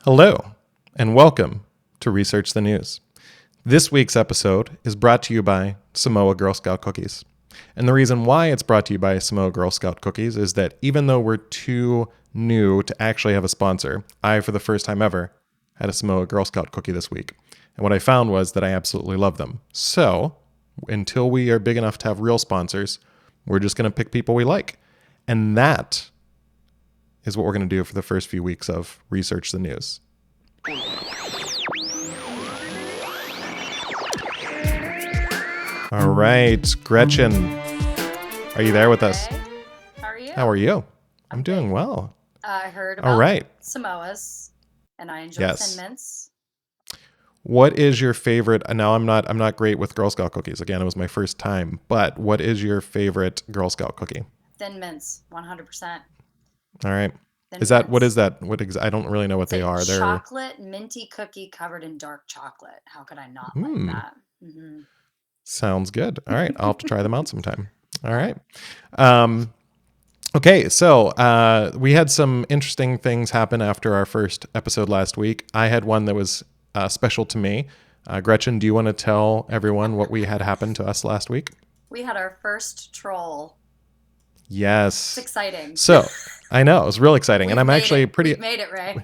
Hello, and welcome to Research the News. This week's episode is brought to you by Samoa Girl Scout Cookies. And the reason why it's brought to you by Samoa Girl Scout Cookies is that even though we're too new to actually have a sponsor, I, for the first time ever, had a Samoa Girl Scout cookie this week. And what I found was that I absolutely love them. So, until we are big enough to have real sponsors, we're just going to pick people we like. And that is what we're going to do for the first few weeks of Research the News. All right, Gretchen, are you there with us? Hey, how are you? How are you? I'm doing well. I heard about All right. Samoas, and I enjoy Yes. Thin Mints. What is your favorite? Now I'm not great with Girl Scout cookies. Again, it was my first time. But what is your favorite Girl Scout cookie? Thin Mints, 100%. All right. Thin Is that Mints. what is that? I don't really know what It's they a are. They're chocolate minty cookie covered in dark chocolate. How could I not like that? Mm-hmm. Sounds good. All right, I'll have to try them out sometime. All right. Okay, so we had some interesting things happen after our first episode last week. I had one that was special to me. Gretchen, do you want to tell everyone what we had happen to us last week? We had our first troll. Yes. It's exciting. So, I know, it was real exciting. And I'm actually We've made it, Ray.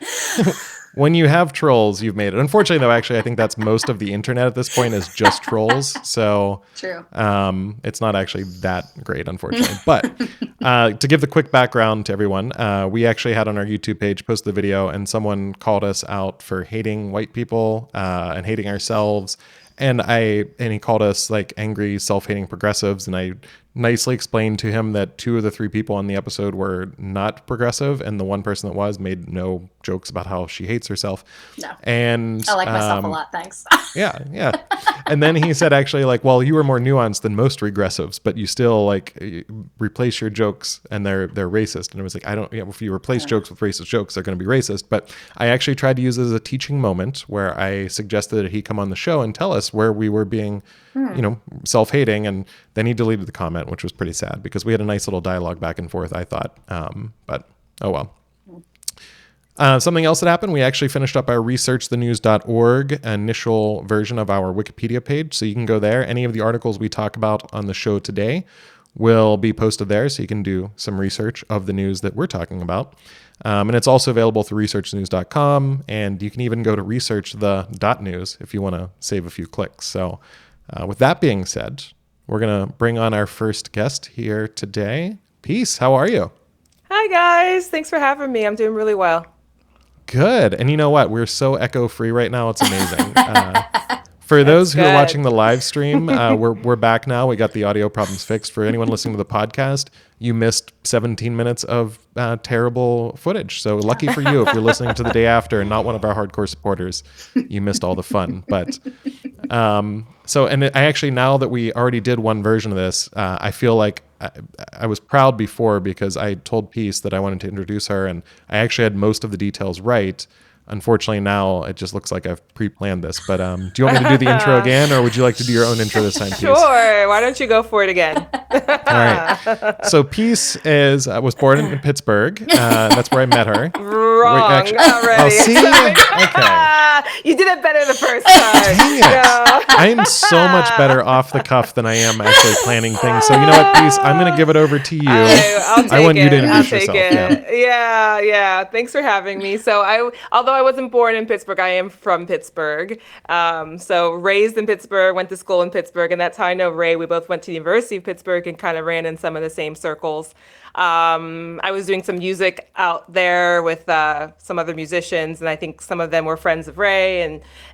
When you have trolls, you've made it. Unfortunately, though, actually, I think that's most of the internet at this point is just trolls. So True. It's not actually that great, unfortunately. But to give the quick background to everyone, we actually had on our YouTube page posted the video, and someone called us out for hating white people and hating ourselves. And he called us like angry, self-hating progressives. And I nicely explained to him that 2 of the 3 people on the episode were not progressive, and the one person that was made no jokes about how she hates herself. No. And I like myself a lot, thanks. yeah. And then he said, actually, like, well, you were more nuanced than most regressives, but you still like replace your jokes and they're racist. And it was like, if you replace jokes with racist jokes, they're going to be racist. But I actually tried to use it as a teaching moment where I suggested that he come on the show and tell us where we were being, self-hating. And then he deleted the comment, which was pretty sad because we had a nice little dialogue back and forth, I thought. But oh well. Something else that happened, we actually finished up our researchthenews.org initial version of our Wikipedia page. So you can go there. Any of the articles we talk about on the show today will be posted there. So you can do some research of the news that we're talking about. And it's also available through researchthenews.com. And you can even go to researchthe.news if you want to save a few clicks. So with that being said, we're going to bring on our first guest here today. Peace, how are you? Hi, guys. Thanks for having me. I'm doing really well. Good. And you know what? We're so echo-free right now. It's amazing. For those who are watching the live stream, we're back now. We got the audio problems fixed. For anyone listening to the podcast, you missed 17 minutes of terrible footage. So lucky for you if you're listening to the day after and not one of our hardcore supporters, you missed all the fun. But and I actually, now that we already did one version of this, I feel like I was proud before because I told Peace that I wanted to introduce her, and I actually had most of the details right. Unfortunately, now it just looks like I've pre-planned this. But do you want me to do the intro again, or would you like to do your own intro this time, Peace? Sure. Why don't you go for it again? All right. So Peace was born in Pittsburgh. That's where I met her. Wrong. Already. Oh, see? Okay. You did it better the first time. Dang it. No. I'm so much better off the cuff than I am actually planning things. So you know what, Peace? I'm going to give it over to you. I'll take I want it. you to introduce I'll take yourself. it. Yeah. Thanks for having me. So although I wasn't born in Pittsburgh, I am from Pittsburgh. So raised in Pittsburgh, went to school in Pittsburgh, and that's how I know Ray. We both went to the University of Pittsburgh and kind of ran in some of the same circles. I was doing some music out there with some other musicians, and I think some of them were friends of Ray,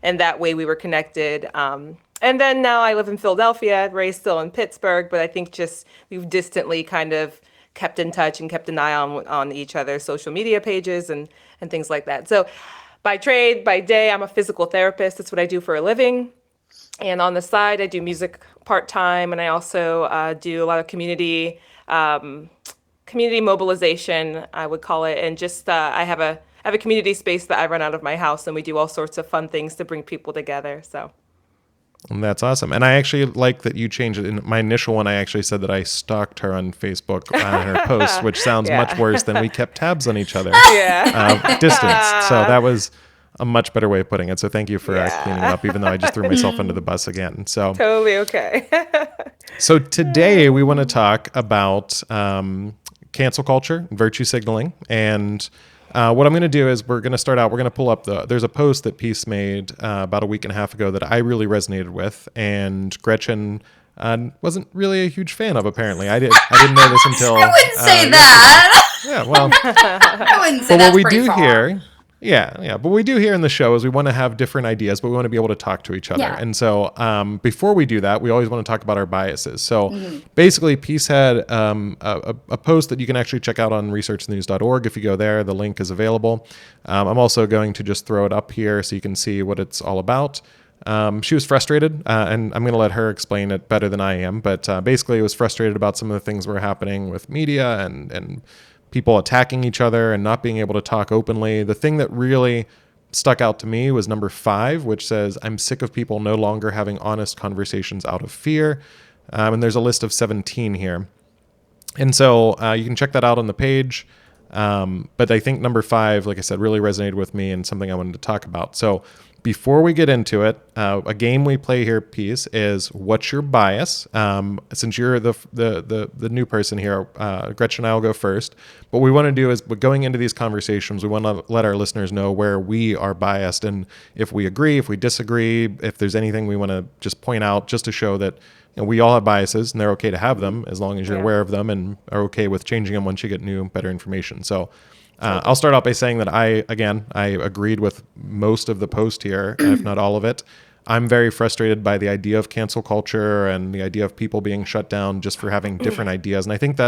and that way we were connected. And then now I live in Philadelphia. Ray's still in Pittsburgh, but I think just we've distantly kind of kept in touch and kept an eye on each other's social media pages and things like that. So by trade, by day, I'm a physical therapist. That's what I do for a living. And on the side, I do music part-time, and I also do a lot of community mobilization, I would call it. And just I have a community space that I run out of my house, and we do all sorts of fun things to bring people together. So And that's awesome. And I actually like that you changed it. In my initial one, I actually said that I stalked her on Facebook on her posts, which sounds much worse than we kept tabs on each other. Yeah. Distanced. So that was a much better way of putting it. So thank you for cleaning up, even though I just threw myself under the bus again. So Totally okay. so today we want to talk about cancel culture, virtue signaling, and what I'm going to do is we're going to start out. We're going to pull up there's a post that Peace made about a week and a half ago that I really resonated with, and Gretchen wasn't really a huge fan of. Apparently, I didn't know this until I wouldn't say that. yeah, well, I wouldn't say but that's what we pretty do far. here. Yeah. But what we do here in the show is we want to have different ideas, but we want to be able to talk to each other. Yeah. And so before we do that, we always want to talk about our biases. So basically, Peace had a post that you can actually check out on researchnews.org. If you go there, the link is available. I'm also going to just throw it up here so you can see what it's all about. She was frustrated, and I'm going to let her explain it better than I am. But basically, it was frustrated about some of the things that were happening with media and people attacking each other and not being able to talk openly. The thing that really stuck out to me was number 5, which says, "I'm sick of people no longer having honest conversations out of fear." And there's a list of 17 here. And so you can check that out on the page. But I think number 5, like I said, really resonated with me and something I wanted to talk about. So before we get into it, a game we play here, Peace, is What's Your Bias? Since you're the new person here, Gretchen and I will go first. What we want to do is, going into these conversations, we want to let our listeners know where we are biased, and if we agree, if we disagree, if there's anything we want to just point out, just to show that we all have biases, and they're okay to have them as long as you're aware of them and are okay with changing them once you get new, better information. So I'll start out by saying that I agreed with most of the post here, if not all of it. I'm very frustrated by the idea of cancel culture and the idea of people being shut down just for having different ideas. And I think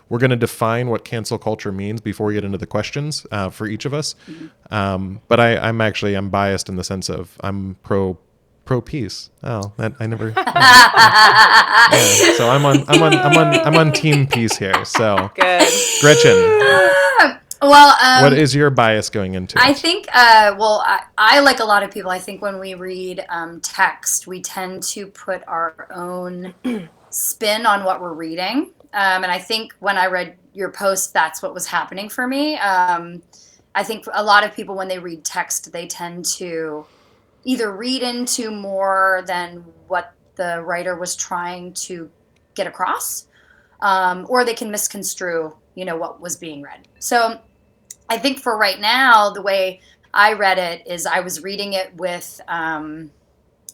we're going to define what cancel culture means before we get into the questions for each of us. But I'm biased in the sense of I'm pro peace. Oh, that I never. Yeah, so I'm on team peace here. So Good. Gretchen. Well, what is your bias going into it? I think, I like a lot of people, I think when we read text, we tend to put our own spin on what we're reading. And I think when I read your post, that's what was happening for me. I think a lot of people, when they read text, they tend to either read into more than what the writer was trying to get across, or they can misconstrue, what was being read. So I think for right now, the way I read it is I was reading it with an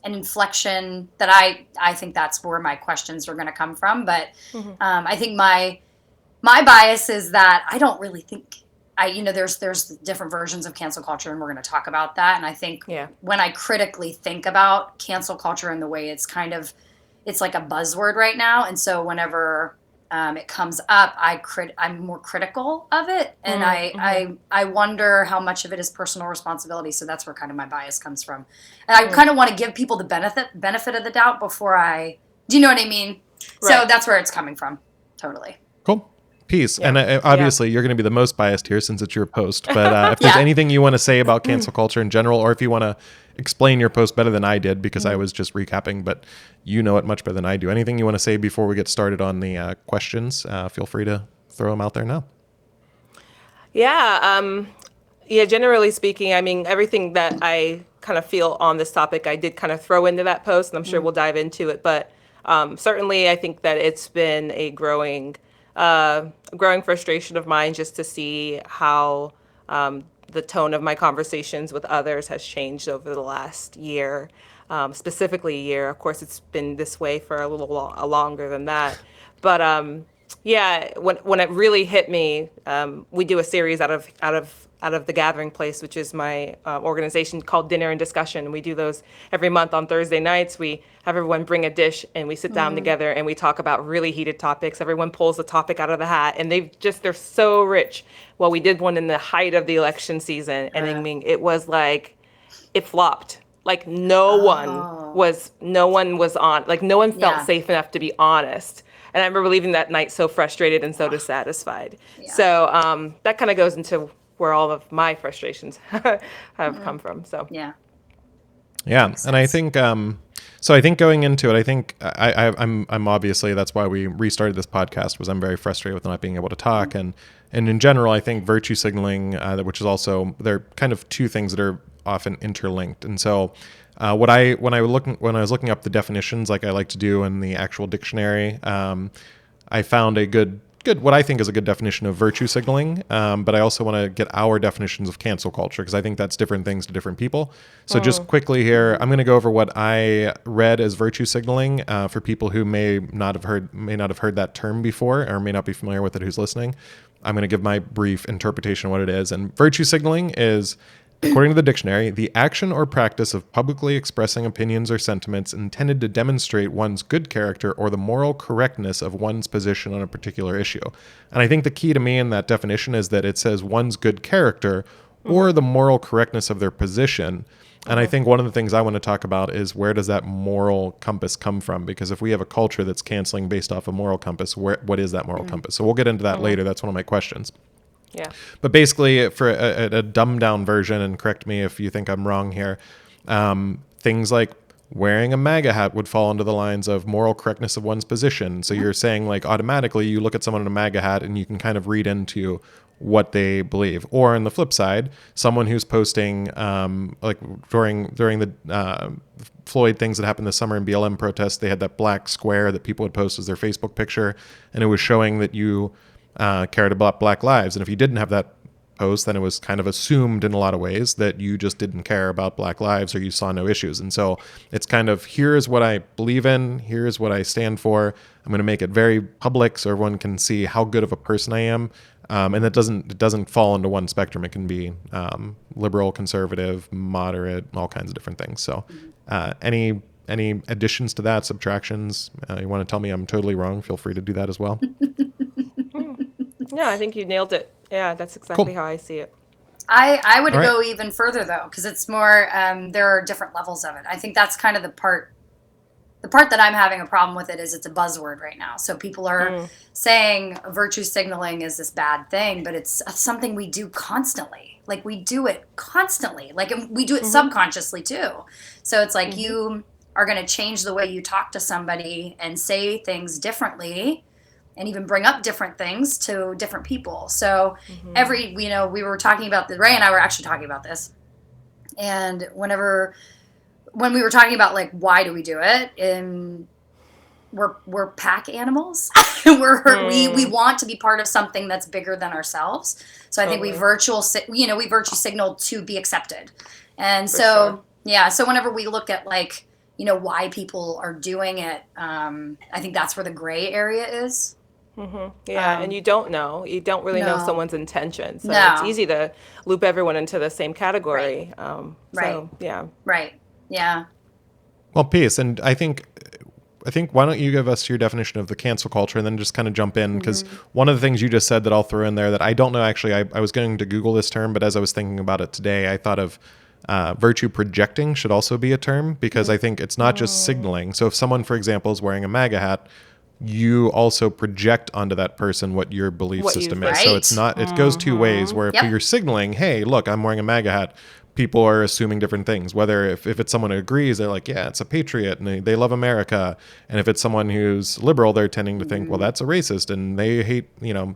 inflection that I think that's where my questions are going to come from. But I think my bias is that I don't really think there's different versions of cancel culture, and we're going to talk about that. And I think when I critically think about cancel culture and the way it's like a buzzword right now. And so whenever it comes up, I'm more critical of it, and I wonder how much of it is personal responsibility. So that's where kind of my bias comes from, and I kind of want to give people the benefit of the doubt before do you know what I mean? Right. So that's where it's coming from. Totally. Cool. Peace. Yeah. And obviously you're going to be the most biased here since it's your post. But if there's anything you want to say about cancel culture in general, or if you want to explain your post better than I did, because I was just recapping, but you know it much better than I do. Anything you want to say before we get started on the questions, feel free to throw them out there now. Yeah. Generally speaking, I mean, everything that I kind of feel on this topic, I did kind of throw into that post, and I'm sure we'll dive into it. But certainly I think that it's been a growing frustration of mine just to see how the tone of my conversations with others has changed over the last year, specifically a year. Of course, it's been this way for a little longer than that. But when it really hit me, we do a series out of the Gathering Place, which is my organization, called Dinner and Discussion. We do those every month on Thursday nights. We have everyone bring a dish, and we sit down together and we talk about really heated topics. Everyone pulls a topic out of the hat, and they're so rich. Well, we did one in the height of the election season, and I mean, it was like, it flopped. Like no one was on, like no one felt safe enough to be honest. And I remember leaving that night so frustrated and so dissatisfied. Yeah. So that kind of goes into where all of my frustrations have come from. So yeah, and I think I think going into it, I think I'm obviously, that's why we restarted this podcast, was I'm very frustrated with not being able to talk, and in general, I think virtue signaling, which is also, they're kind of two things that are often interlinked. And so when I was looking up the definitions, like I like to do in the actual dictionary, I found a good what I think is a good definition of virtue signaling, but I also want to get our definitions of cancel culture, because I think that's different things to different people. So just quickly here, I'm going to go over what I read as virtue signaling for people who may not have heard that term before, or may not be familiar with it who's listening. I'm going to give my brief interpretation of what it is. And virtue signaling is, according to the dictionary, the action or practice of publicly expressing opinions or sentiments intended to demonstrate one's good character or the moral correctness of one's position on a particular issue. And I think the key to me in that definition is that it says one's good character or the moral correctness of their position. And I think one of the things I want to talk about is, where does that moral compass come from? Because if we have a culture that's canceling based off a moral compass, what is that moral compass? So we'll get into that later. That's one of my questions. Yeah. But basically, for a dumbed down version, and correct me if you think I'm wrong here, things like wearing a MAGA hat would fall into the lines of moral correctness of one's position. So you're saying, like, automatically you look at someone in a MAGA hat and you can kind of read into what they believe. Or on the flip side, someone who's posting, like during the Floyd things that happened this summer in BLM protests, they had that black square that people would post as their Facebook picture, and it was showing that you cared about Black lives. And if you didn't have that post, then it was kind of assumed in a lot of ways that you just didn't care about Black lives, or you saw no issues. And so it's kind of, here's what I believe in, here's what I stand for. I'm going to make it very public so everyone can see how good of a person I am. And it doesn't fall into one spectrum. It can be liberal, conservative, moderate, all kinds of different things. So any additions to that, subtractions? You want to tell me I'm totally wrong? Feel free to do that as well. Yeah, I think you nailed it. Yeah, that's exactly how I see it. I would go even further, though, because it's more, there are different levels of it. I think that's kind of the part that I'm having a problem with it is it's a buzzword right now. So people are saying virtue signaling is this bad thing, but it's something we do constantly. Like, we do it constantly. Like, we do it subconsciously, too. So it's like you are going to change the way you talk to somebody and say things differently, and even bring up different things to different people. So we were talking about Ray and I were actually talking about this. And when we were talking about, like, why do we do it? And we're pack animals. We want to be part of something that's bigger than ourselves. So I think we virtue signal to be accepted. And so whenever we look at, like, why people are doing it, I think that's where the gray area is. Yeah, and you don't really know someone's intention. So it's easy to loop everyone into the same category. So, yeah. Right. Yeah. Well, Peace, and I think why don't you give us your definition of the cancel culture, and then just kind of jump in, because one of the things you just said that I'll throw in there that I don't know, actually, I was going to Google this term, but as I was thinking about it today, I thought of virtue projecting should also be a term, because I think it's not just signaling. So if someone, for example, is wearing a MAGA hat, you also project onto that person what your belief system is. So it's not, it goes two ways, where if you're signaling, hey, look, I'm wearing a MAGA hat, people are assuming different things. Whether if it's someone who agrees, they're like, yeah, it's a patriot and they love America. And if it's someone who's liberal, they're tending to think, well, that's a racist and they hate anyone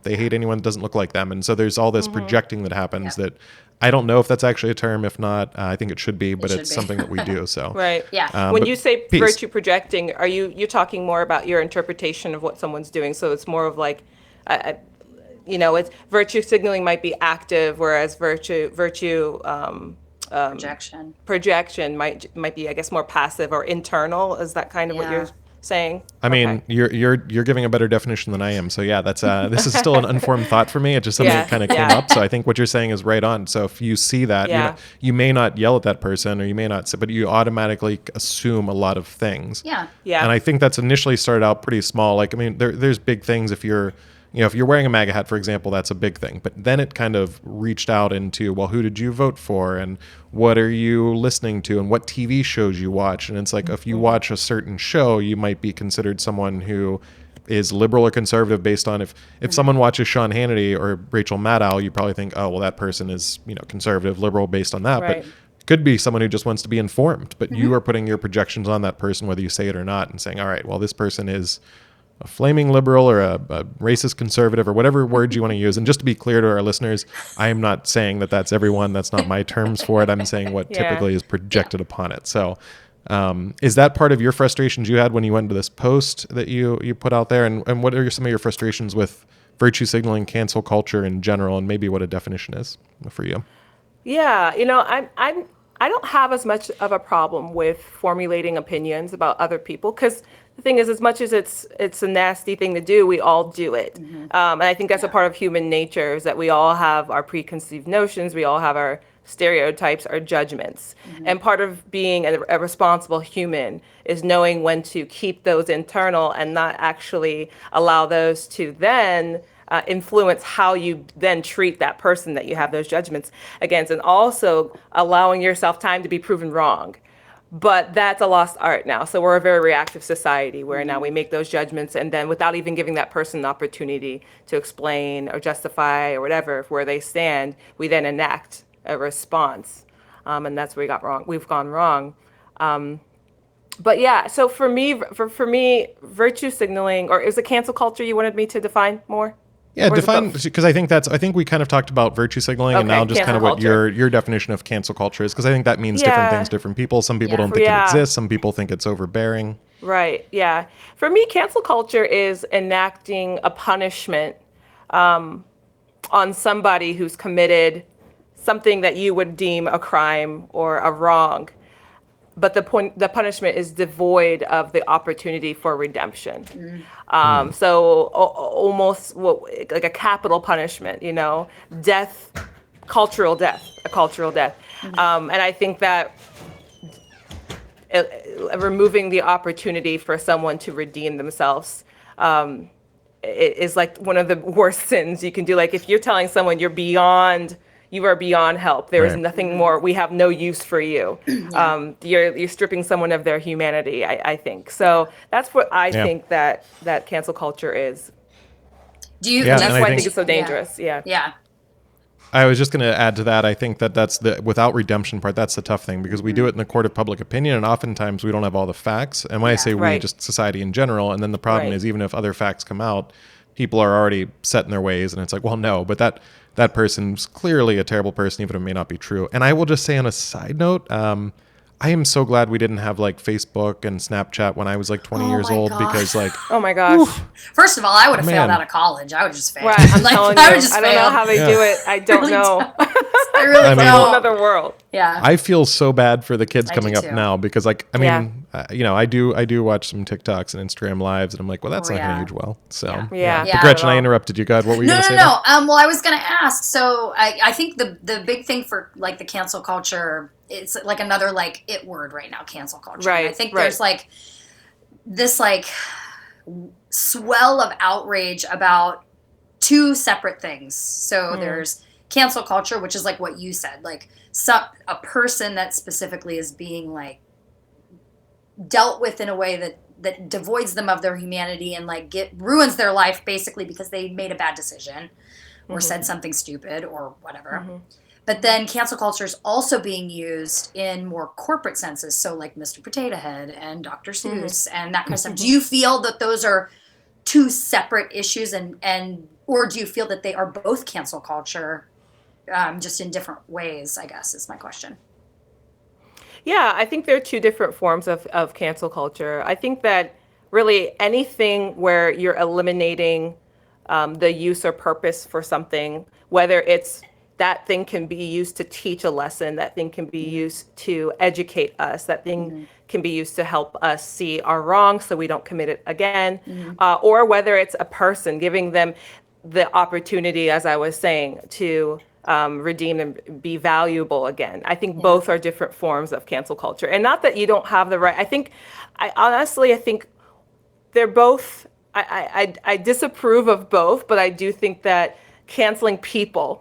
that doesn't look like them. And so there's all this projecting that happens that I don't know if that's actually a term. If not, I think it should be, but it's something that we do. So right. Yeah. When you say virtue projecting, are you're talking more about your interpretation of what someone's doing? So it's more of like, it's virtue signaling might be active, whereas virtue projection might be, I guess, more passive or internal. Is that kind of what you're saying? I mean, you're giving a better definition than I am. So yeah, that's this is still an unformed thought for me. It's just something that kind of came up. So I think what you're saying is right on. So if you see that, you may not yell at that person, or you may not, but you automatically assume a lot of things. Yeah. And I think that's initially started out pretty small. Like, I mean, there's big things if you're wearing a MAGA hat, for example, that's a big thing. But then it kind of reached out into, well, who did you vote for? And what are you listening to? And what TV shows you watch? And it's like, if you watch a certain show, you might be considered someone who is liberal or conservative based on if someone watches Sean Hannity or Rachel Maddow, you probably think, oh, well, that person is, conservative, liberal based on that. Right. But could be someone who just wants to be informed. But you are putting your projections on that person, whether you say it or not, and saying, all right, well, this person is flaming liberal or a racist conservative or whatever words you want to use. And just to be clear to our listeners, I am not saying that that's everyone. That's not my terms for it. I'm saying what typically is projected upon it. So is that part of your frustrations you had when you went to this post that you put out there? And what are some of your frustrations with virtue signaling, cancel culture in general, and maybe what a definition is for you? Yeah, I don't have as much of a problem with formulating opinions about other people, because the thing is, as much as it's a nasty thing to do, we all do it. And I think that's a part of human nature, is that we all have our preconceived notions, we all have our stereotypes, our judgments. And part of being a responsible human is knowing when to keep those internal and not actually allow those to then influence how you then treat that person that you have those judgments against, and also allowing yourself time to be proven wrong. But that's a lost art now. So we're a very reactive society where now we make those judgments, and then without even giving that person an opportunity to explain or justify or whatever where they stand, we then enact a response. And that's where we've gone wrong. But yeah, so for me, virtue signaling, or is it cancel culture you wanted me to define more? Yeah, define, because I think we kind of talked about virtue signaling, and now just kind of what your definition of cancel culture is, because I think that means different things to different people. Some people don't think it exists. Some people think it's overbearing. Right. Yeah. For me, cancel culture is enacting a punishment on somebody who's committed something that you would deem a crime or a wrong, but the punishment is devoid of the opportunity for redemption. So almost like a capital punishment, death, a cultural death. And I think that removing the opportunity for someone to redeem themselves is like one of the worst sins you can do. Like if you're telling someone you are beyond help. There is nothing more. We have no use for you. You're stripping someone of their humanity, I think. So that's what I think that cancel culture is. That's why I think it's so dangerous. Yeah. I was just going to add to that. I think that's the without redemption part. That's the tough thing, because we do it in the court of public opinion, and oftentimes we don't have all the facts. And when I say we, just society in general. And then the problem is, even if other facts come out, people are already set in their ways, and it's like, well, no, but that person's clearly a terrible person, even if it may not be true. And I will just say on a side note, I am so glad we didn't have like Facebook and Snapchat when I was like 20 years old, because like, oh my gosh. First of all, I would have failed out of college. I would just fail. Right, I'm telling you, I don't know how they do it. I don't know. I really it's a whole other world. Yeah. I feel so bad for the kids coming up now, because like, I mean, I do watch some TikToks and Instagram lives, and I'm like, well, that's not going to age well. So But Gretchen, I interrupted you. God, what were you going to say? No. Well, I was going to ask. So I think the big thing for like the cancel culture, it's like another like it word right now, cancel culture. Right. And I think there's like this like swell of outrage about two separate things. So there's cancel culture, which is like what you said, like a person that specifically is being like dealt with in a way that devoids them of their humanity and like ruins their life basically because they made a bad decision or said something stupid or whatever. But then cancel culture is also being used in more corporate senses. So like Mr. Potato Head and Dr. Seuss and that kind of stuff. Do you feel that those are two separate issues, and or do you feel that they are both cancel culture, just in different ways, I guess is my question. Yeah, I think there are two different forms of cancel culture. I think that really anything where you're eliminating the use or purpose for something, whether it's that thing can be used to teach a lesson, that thing can be used to educate us, that thing can be used to help us see our wrong so we don't commit it again, or whether it's a person, giving them the opportunity, as I was saying, to redeem and be valuable again. I think both are different forms of cancel culture. And not that you don't have the right. I think they're both, I disapprove of both, but I do think that canceling people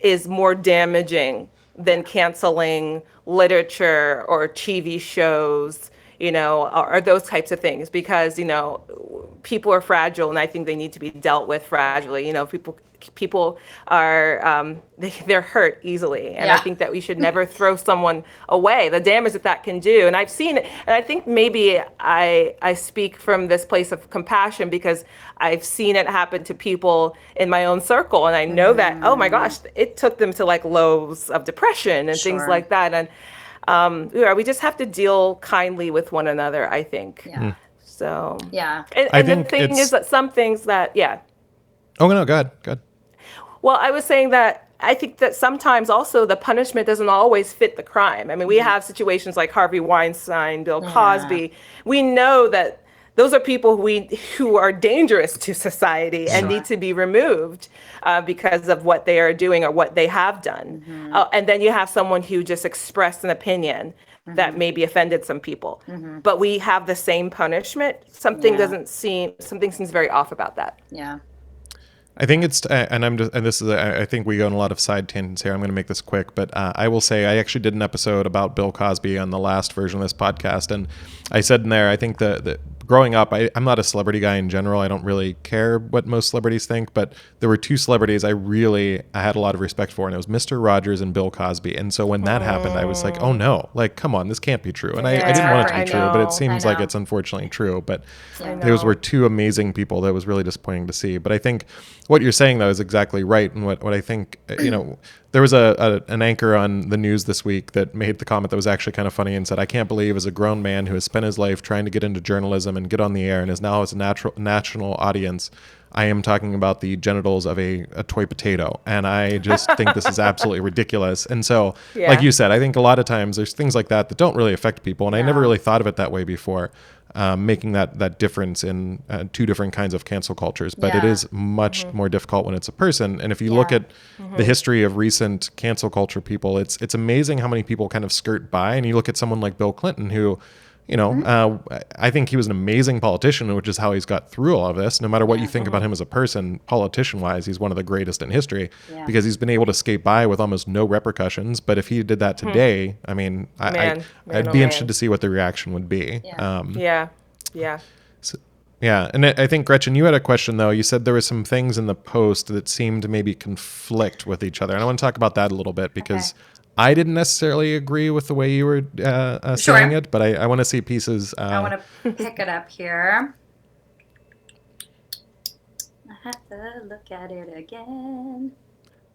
is more damaging than canceling literature or TV shows, or those types of things, because, people are fragile, and I think they need to be dealt with fragilely. People are they're hurt easily, and I think that we should never throw someone away. The damage that can do, and I've seen it, and I think maybe I speak from this place of compassion because I've seen it happen to people in my own circle, and I know that, oh my gosh, it took them to like lows of depression and things like that, and we just have to deal kindly with one another, I think. So and the thing is that some things that Oh no, go ahead. Well, I was saying that I think that sometimes also the punishment doesn't always fit the crime. I mean, we have situations like Harvey Weinstein, Bill Cosby. We know that those are people who are dangerous to society and need to be removed because of what they are doing or what they have done. And then you have someone who just expressed an opinion that maybe offended some people. But we have the same punishment. Something seems very off about that. Yeah. I think I think we go on a lot of side tangents here. I'm going to make this quick, but I will say I actually did an episode about Bill Cosby on the last version of this podcast. And I said in there, I think that growing up, I'm not a celebrity guy in general. I don't really care what most celebrities think, but there were two celebrities I had a lot of respect for, and it was Mr. Rogers and Bill Cosby. And so when that happened, I was like, oh no, like, come on, this can't be true. And I didn't want it to be true, but it seems like it's unfortunately true. But those were two amazing people that was really disappointing to see. But I think what you're saying, though, is exactly right. And what I think, there was an anchor on the news this week that made the comment that was actually kind of funny and said, I can't believe as a grown man who has spent his life trying to get into journalism and get on the air and is now as a national audience, I am talking about the genitals of a toy potato. And I just think this is absolutely ridiculous. And so, like you said, I think a lot of times there's things like that don't really affect people. And I never really thought of it that way before. Making that difference in two different kinds of cancel cultures. But it is much more difficult when it's a person. And if you look at the history of recent cancel culture people, it's amazing how many people kind of skirt by. And you look at someone like Bill Clinton, who, I think he was an amazing politician, which is how he's got through all of this. No matter what you think about him as a person, politician-wise, he's one of the greatest in history because he's been able to skate by with almost no repercussions. But if he did that today, I mean, I'd be interested to see what the reaction would be. And I think, Gretchen, you had a question, though. You said there were some things in the post that seemed to maybe conflict with each other. And I want to talk about that a little bit because I didn't necessarily agree with the way you were saying it, but I want to see pieces. I want to pick it up here. I have to look at it again.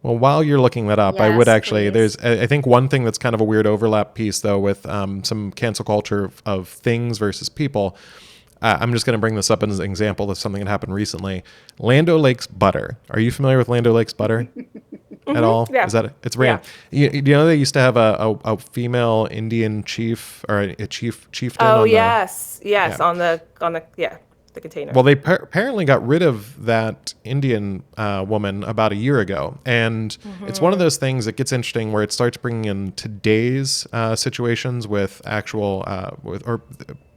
Well, while you're looking that up, I would actually, I think one thing that's kind of a weird overlap piece, though, with some cancel culture of things versus people. I'm just going to bring this up as an example of something that happened recently. Land O'Lakes butter. Are you familiar with Land O'Lakes butter? At all? Yeah. Is that it's random? Do you know they used to have a female Indian chief or a chieftain? Oh, yes, on the container. Well, they apparently got rid of that Indian woman about a year ago, and it's one of those things that gets interesting where it starts bringing in today's situations with actual or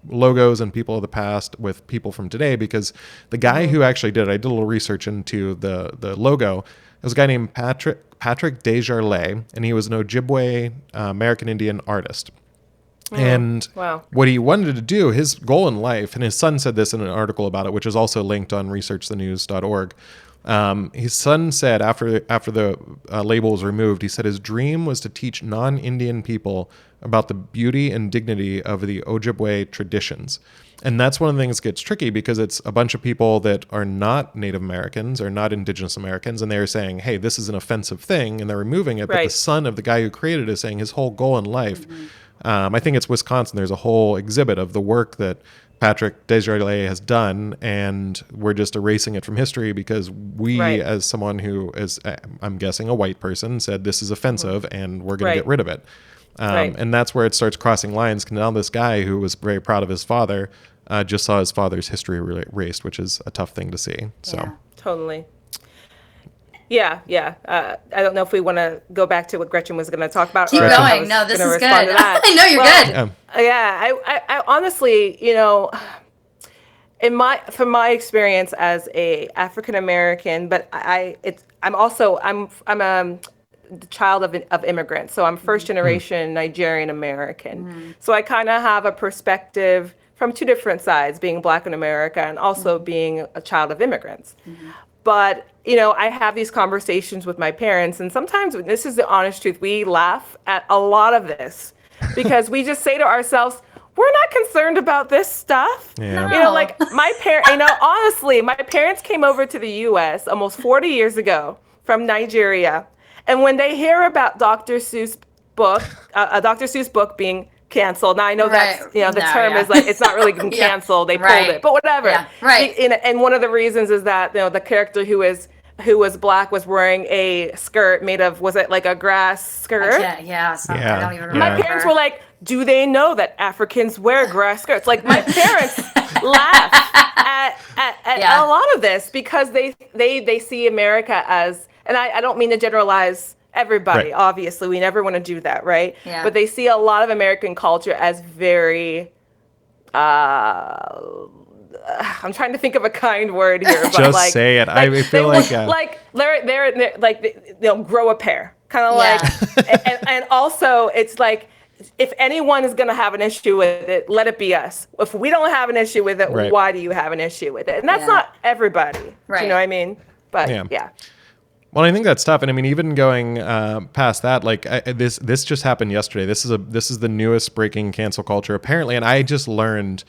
logos and people of the past with people from today, because the guy who actually did it, I did a little research into the logo. There was a guy named Patrick Desjardins, and he was an Ojibwe American Indian artist. And what he wanted to do, his goal in life, and his son said this in an article about it, which is also linked on researchthenews.org. His son said after the label was removed, he said his dream was to teach non-Indian people about the beauty and dignity of the Ojibwe traditions. And that's one of the things that gets tricky because it's a bunch of people that are not Native Americans or not Indigenous Americans, and they're saying, hey, this is an offensive thing, and they're removing it. But the son of the guy who created it is saying his whole goal in life, I think it's Wisconsin, there's a whole exhibit of the work that Patrick Desjardins has done, and we're just erasing it from history because we, as someone who is, I'm guessing, a white person, said this is offensive and we're going to get rid of it. And that's where it starts crossing lines. Now this guy who was very proud of his father just saw his father's history erased, which is a tough thing to see. So totally. I don't know if we want to go back to what Gretchen was going to talk about. Keep going. No, this is good. I know you're good. I honestly, from my experience as a African American, but I'm the child of immigrants. So I'm first generation Nigerian American. So I kind of have a perspective from two different sides, being Black in America and also being a child of immigrants. But, I have these conversations with my parents, and sometimes, this is the honest truth, we laugh at a lot of this because we just say to ourselves, we're not concerned about this stuff. Yeah. Like my parents, honestly, my parents came over to the US almost 40 years ago from Nigeria. And when they hear about Dr. Seuss book, a Dr. Seuss book being canceled. Now I know that's, the term is like, it's not really been canceled. They pulled it, but whatever. Yeah. Right. And one of the reasons is that, the character who was Black was wearing a skirt made of, was it like a grass skirt? I don't even remember. My parents were like, do they know that Africans wear grass skirts? Like, my parents laugh at a lot of this because they see America as, and I don't mean to generalize everybody, obviously. We never want to do that, right? Yeah. But they see a lot of American culture as very, I'm trying to think of a kind word here, but just say it. I feel like they're like they'll grow a pair, kind of like, and also it's like, if anyone is going to have an issue with it, let it be us. If we don't have an issue with it, why do you have an issue with it? And that's not everybody. Right. Do you know what I mean? But yeah. Well, I think that's tough, and I mean, even going past that, like this just happened yesterday. This is the newest breaking cancel culture apparently, and I just learned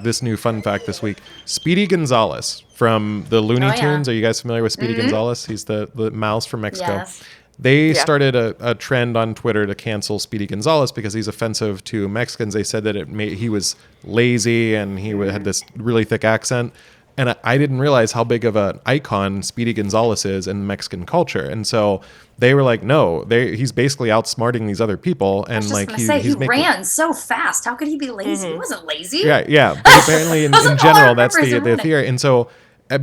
this new fun fact this week. Speedy Gonzalez from the Looney Tunes. Are you guys familiar with Speedy Gonzalez? He's the mouse from Mexico. Yes. They started a trend on Twitter to cancel Speedy Gonzalez because he's offensive to Mexicans. They said that he was lazy and he had this really thick accent. And I didn't realize how big of an icon Speedy Gonzalez is in Mexican culture. And so they were like, no, he's basically outsmarting these other people. And he ran so fast. How could he be lazy? He wasn't lazy. Yeah. But apparently in general, that's the theory. And so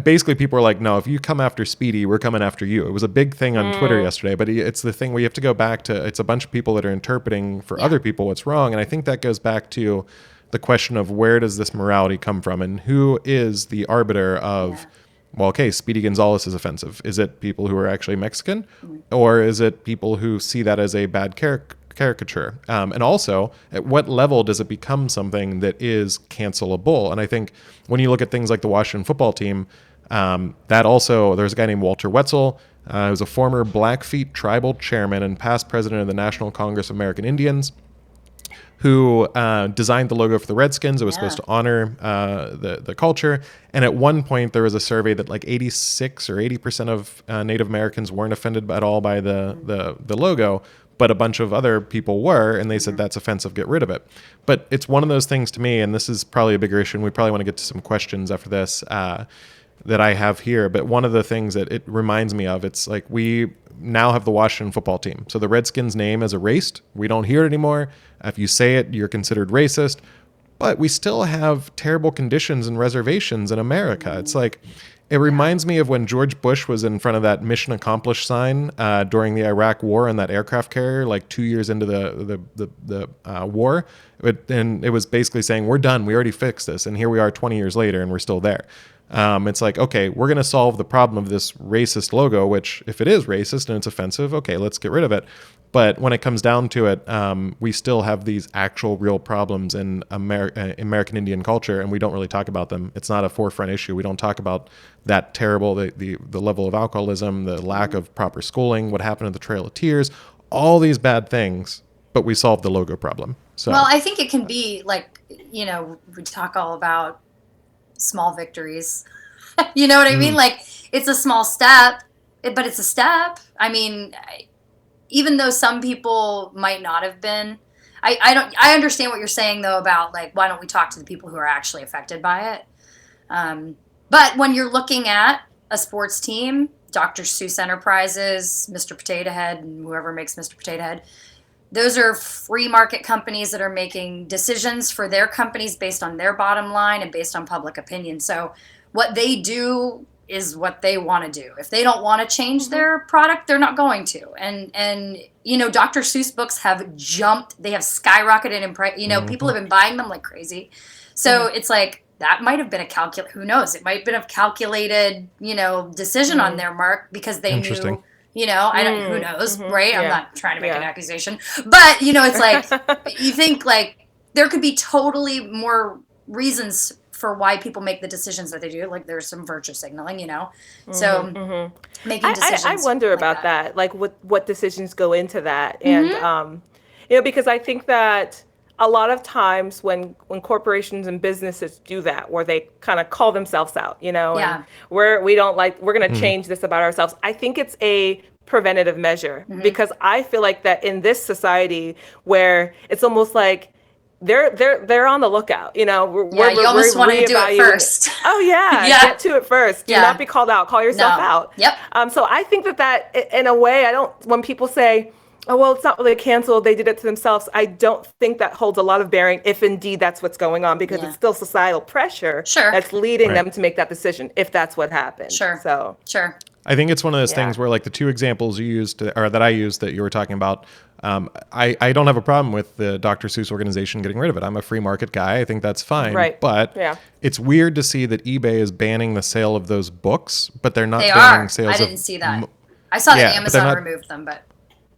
basically people were like, no, if you come after Speedy, we're coming after you. It was a big thing on Twitter yesterday, but it's the thing where you have to go back to, it's a bunch of people that are interpreting for other people what's wrong. And I think that goes back to the question of where does this morality come from and who is the arbiter of, well, okay, Speedy Gonzalez is offensive. Is it people who are actually Mexican or is it people who see that as a bad caricature? And also, at what level does it become something that is cancelable? And I think when you look at things like the Washington football team, that also, there's a guy named Walter Wetzel, who's a former Blackfeet tribal chairman and past president of the National Congress of American Indians, who designed the logo for the Redskins. It was supposed to honor the culture. And at one point, there was a survey that like 86 or 80% of Native Americans weren't offended at all by the logo, but a bunch of other people were, and they said that's offensive, get rid of it. But it's one of those things to me, and this is probably a bigger issue, and we probably want to get to some questions after this that I have here. But one of the things that it reminds me of, it's like we now have the Washington football team. So the Redskins name is erased. We don't hear it anymore. If you say it, you're considered racist. But we still have terrible conditions and reservations in America. It's like, it reminds me of when George Bush was in front of that mission accomplished sign during the Iraq war on that aircraft carrier, like 2 years into the war. And it was basically saying, we're done. We already fixed this. And here we are 20 years later and we're still there. It's like, okay, we're going to solve the problem of this racist logo, which if it is racist and it's offensive, okay, let's get rid of it. But when it comes down to it, we still have these actual real problems in American Indian culture, and we don't really talk about them. It's not a forefront issue. We don't talk about that terrible, the level of alcoholism, the lack of proper schooling, what happened at the Trail of Tears, all these bad things, but we solved the logo problem. So, well, I think it can be like, we talk all about small victories. You know what I mean? Like, it's a small step, but it's a step. I mean, even though some people might not have been, I understand what you're saying though about like, why don't we talk to the people who are actually affected by it? But when you're looking at a sports team, Dr. Seuss Enterprises, Mr. Potato Head, and whoever makes Mr. Potato Head, those are free market companies that are making decisions for their companies based on their bottom line and based on public opinion. So what they do is what they want to do. If they don't want to change their product, they're not going to. And Dr. Seuss books have jumped. They have skyrocketed in price. People have been buying them like crazy. So it's like, that might have been who knows? It might have been a calculated, decision on their mark because they knew, You know, I don't. Who knows, right? I'm Yeah. not trying to make an accusation, but you know, it's like you think like there could be totally more reasons for why people make the decisions that they do. Like there's some virtue signaling, you know. So making decisions. I wonder like about that. Like what decisions go into that, and you know, because I think that a lot of times when corporations and businesses do that, where they kind of call themselves out, you know, and we're going to change this about ourselves. I think it's a preventative measure because I feel like that in this society where it's almost like they're on the lookout, you know. You almost want to do it first. Oh yeah, get to it first. Do not be called out. Call yourself out. Yep. So I think that in a way, when people say, oh, well, it's not really canceled, they did it to themselves, I don't think that holds a lot of bearing if indeed that's what's going on, because it's still societal pressure that's leading them to make that decision, if that's what happened. So I think it's one of those things where, like, the two examples you used, or that I used, that you were talking about, I don't have a problem with the Dr. Seuss organization getting rid of it. I'm a free market guy. I think that's fine. Right. But it's weird to see that eBay is banning the sale of those books, but they're not banning sales of... I didn't see that. I saw that Amazon removed them, but...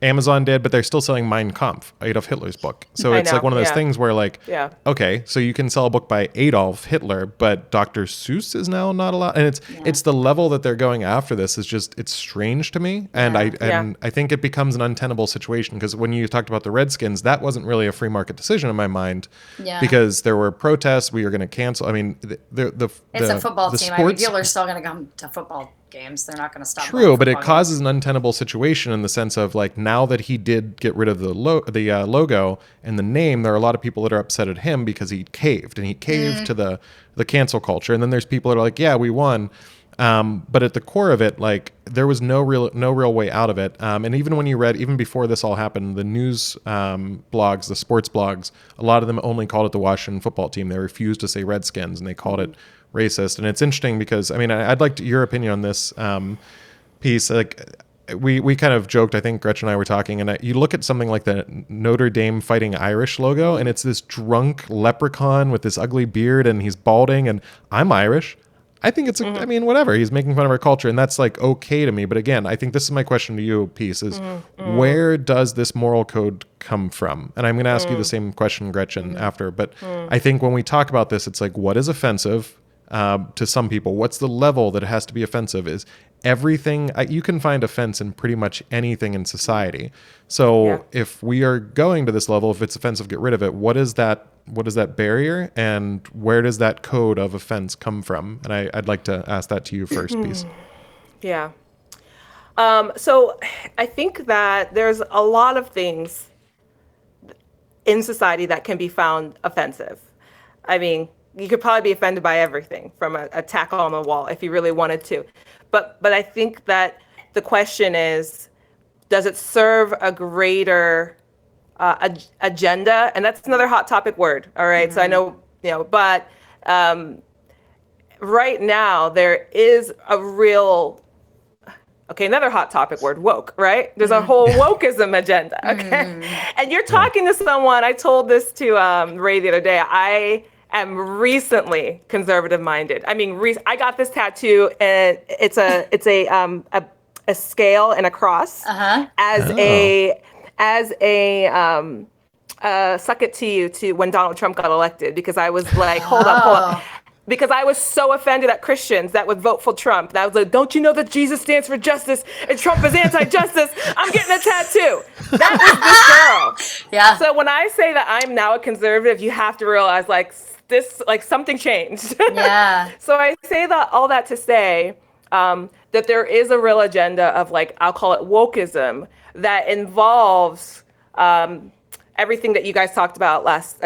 Amazon did, but they're still selling Mein Kampf, Adolf Hitler's book. So it's like one of those things where, like, okay, so you can sell a book by Adolf Hitler, but Dr. Seuss is now not allowed. And it's the level that they're going after this is just, it's strange to me. And I think it becomes an untenable situation, because when you talked about the Redskins, that wasn't really a free market decision in my mind, because there were protests. We were going to cancel. I mean, it's a football team. I mean, people are still going to come to football games. They're not going to stop. True, but it causes an untenable situation in the sense of, like, now that he did get rid of the logo and the name, there are a lot of people that are upset at him because he caved, and he caved to the cancel culture. And then there's people that are like, yeah, we won. But at the core of it, like, there was no real way out of it. And even when you read, even before this all happened, the news blogs, the sports blogs, a lot of them only called it the Washington football team. They refused to say Redskins, and they called it racist. And it's interesting because, I mean, I'd like your opinion on this piece. Like, we kind of joked, I think Gretchen and I were talking, and you look at something like the Notre Dame Fighting Irish logo, and it's this drunk leprechaun with this ugly beard, and he's balding, and I'm Irish. I think it's, I mean, whatever. He's making fun of our culture, and that's, like, okay to me. But again, I think this is my question to you, Peace, is where does this moral code come from? And I'm going to ask you the same question, Gretchen, after. But I think when we talk about this, it's like, what is offensive to some people? What's the level that it has to be offensive? Is everything... you can find offense in pretty much anything in society. So if we are going to this level, if it's offensive, get rid of it. What is that barrier, and where does that code of offense come from? And I'd like to ask that to you first, Peace. Yeah. So I think that there's a lot of things in society that can be found offensive. I mean, you could probably be offended by everything from a tackle on the wall if you really wanted to. But I think that the question is, does it serve a greater agenda? And that's another hot topic word. All right. So I know, you know, but right now there is a real, another hot topic word, woke, right? There's a whole wokeism agenda. Okay. And you're talking to someone, I told this to Ray the other day, I am recently conservative minded. I mean, I got this tattoo, and it's a scale and a cross as a suck it to you to when Donald Trump got elected, because I was like, hold up. Because I was so offended at Christians that would vote for Trump. That was like, don't you know that Jesus stands for justice and Trump is anti-justice? I'm getting a tattoo. That was this girl. Yeah. So when I say that I'm now a conservative, you have to realize, like, this, like, something changed. Yeah. So I say that all that to say that there is a real agenda of, like, I'll call it wokeism, that involves everything that you guys talked about last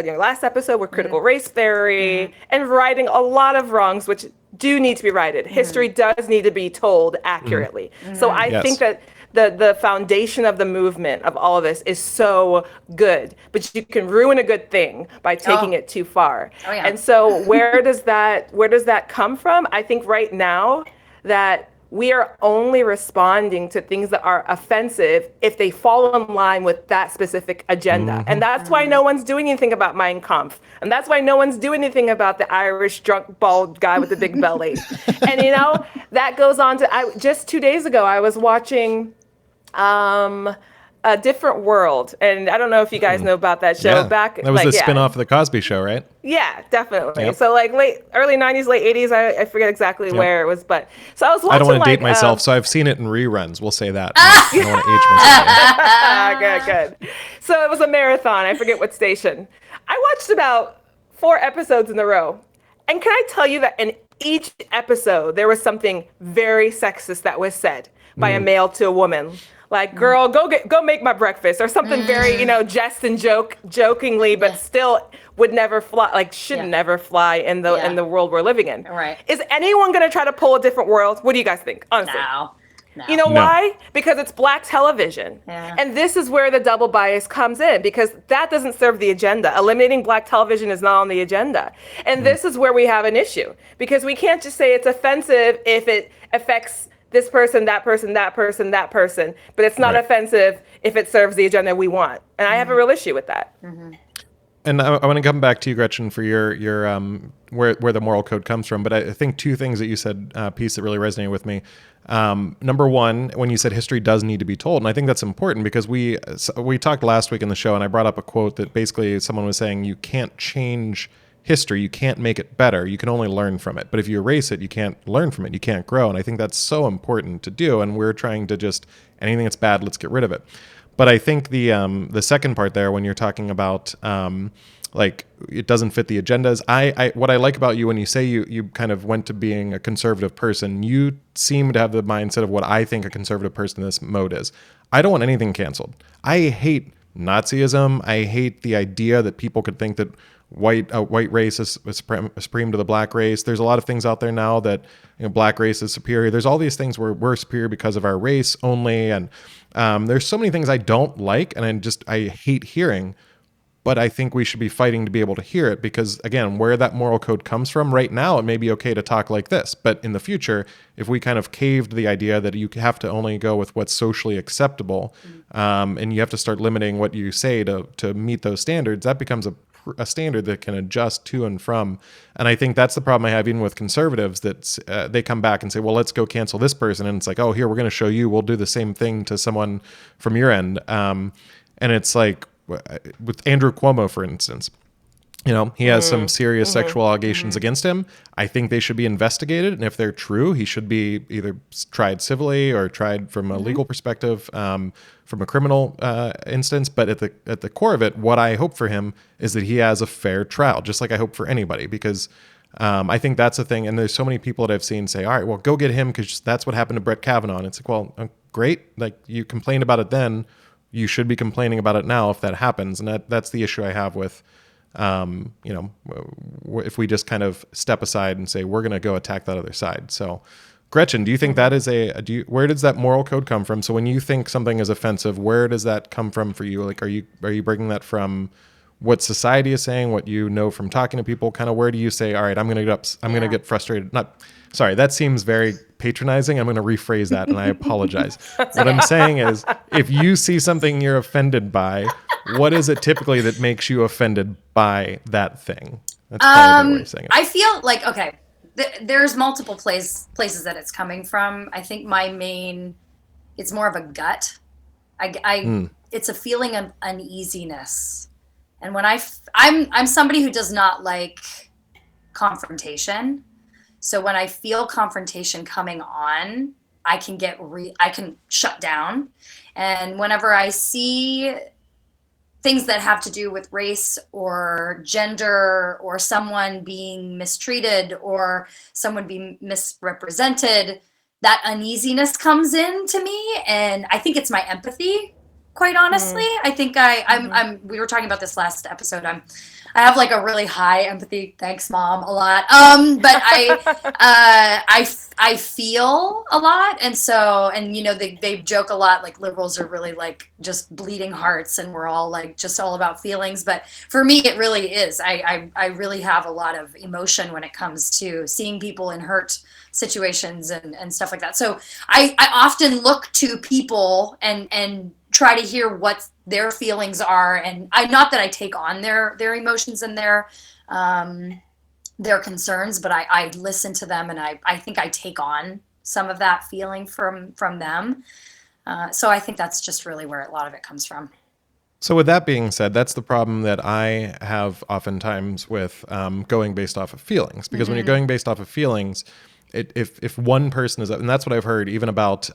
episode with critical race theory and righting a lot of wrongs, which do need to be righted. History does need to be told accurately. So I think that the foundation of the movement of all of this is so good, but you can ruin a good thing by taking it too far. Oh, yeah. And so where does that come from? I think right now that we are only responding to things that are offensive if they fall in line with that specific agenda. And that's why no one's doing anything about Mein Kampf. And that's why no one's doing anything about the Irish drunk bald guy with the big belly. And, you know, that goes on to, just 2 days ago, I was watching Um, a Different World, and I don't know if you guys know about that show. Yeah. Back, That was like, the spin-off of the Cosby Show, right? yeah, definitely. Yep. So like early '90s, late '80s. I forget exactly Yep. where it was, but so I was watching. I don't want to date like, myself, so I've seen it in reruns. We'll say that. I don't want to age myself. Good. So it was a marathon. I forget what station. I watched about 4 episodes in a row. And can I tell you that in each episode, there was something very sexist that was said by a male to a woman. Like, girl, go make my breakfast, or something very, jest and jokingly, but still would never fly, like should never fly in the world we're living in. Right. Is anyone gonna try to pull a different world? What do you guys think? Honestly. No. You know why? Because it's black television. Yeah. And this is where the double bias comes in, because that doesn't serve the agenda. Eliminating black television is not on the agenda. And this is where we have an issue, because we can't just say it's offensive if it affects this person, that person, that person, that person, but it's not offensive if it serves the agenda we want. And I have a real issue with that. And I want to come back to you, Gretchen, for your where the moral code comes from. But I think two things that you said, piece that really resonated with me. Number one, when you said history does need to be told, and I think that's important because we talked last week in the show, and I brought up a quote that basically someone was saying you can't change history, you can't make it better, you can only learn from it. But if you erase it, you can't learn from it, you can't grow. And I think that's so important to do. And we're trying to just anything that's bad, let's get rid of it. But I think the second part there, when you're talking about like it doesn't fit the agendas, I what I like about you when you say you kind of went to being a conservative person, you seem to have the mindset of what I think a conservative person in this mode is. I don't want anything canceled. I hate Nazism. I hate the idea that people could think that white race is supreme to the black race. There's a lot of things out there now that black race is superior. There's all these things where we're superior because of our race only, and there's so many things I don't like, and I hate hearing. But I think we should be fighting to be able to hear it, because again, where that moral code comes from right now, it may be okay to talk like this, but in the future, if we kind of caved the idea that you have to only go with what's socially acceptable, and you have to start limiting what you say to meet those standards, that becomes a standard that can adjust to and from. And I think that's the problem I have even with conservatives, that they come back and say, well, let's go cancel this person. And it's like, oh, here, we're going to show you, we'll do the same thing to someone from your end. And it's like, with Andrew Cuomo, for instance, he has some serious sexual allegations against him. I think they should be investigated. And if they're true, he should be either tried civilly or tried from a legal perspective, from a criminal instance. But at the core of it, what I hope for him is that he has a fair trial, just like I hope for anybody, because I think that's the thing. And there's so many people that I've seen say, all right, well, go get him because that's what happened to Brett Kavanaugh. And it's like, well, great. Like, you complained about it then. You should be complaining about it now if that happens. And that's the issue I have with, if we just kind of step aside and say, we're going to go attack that other side. So, Gretchen, do you think that is where does that moral code come from? So when you think something is offensive, where does that come from for you? Like, are you bringing that from what society is saying, what you know from talking to people? Kind of where do you say, all right, I'm going to get frustrated. Sorry, that seems very patronizing. I'm going to rephrase that, and I apologize. What I'm saying is, if you see something you're offended by, what is it typically that makes you offended by that thing? That's probably the way of saying it. I feel like, okay, there's multiple places that it's coming from. I think it's more of a gut. It's a feeling of uneasiness. And when I'm somebody who does not like confrontation. So when I feel confrontation coming on, I can shut down. And whenever I see things that have to do with race or gender or someone being mistreated or someone being misrepresented, that uneasiness comes in to me. And I think it's my empathy, quite honestly. I think we were talking about this last episode. I have like a really high empathy. Thanks, Mom, a lot. But I feel a lot, and so they joke a lot. Like, liberals are really like just bleeding hearts, and we're all like just all about feelings. But for me, it really is. I really have a lot of emotion when it comes to seeing people in hurt situations and stuff like that. So I often look to people and try to hear what their feelings are, and not that I take on their emotions and their concerns, but I listen to them, and I think I take on some of that feeling from them. So I think that's just really where a lot of it comes from. So with that being said, that's the problem that I have oftentimes with going based off of feelings. Because when you're going based off of feelings, if one person is, and that's what I've heard even about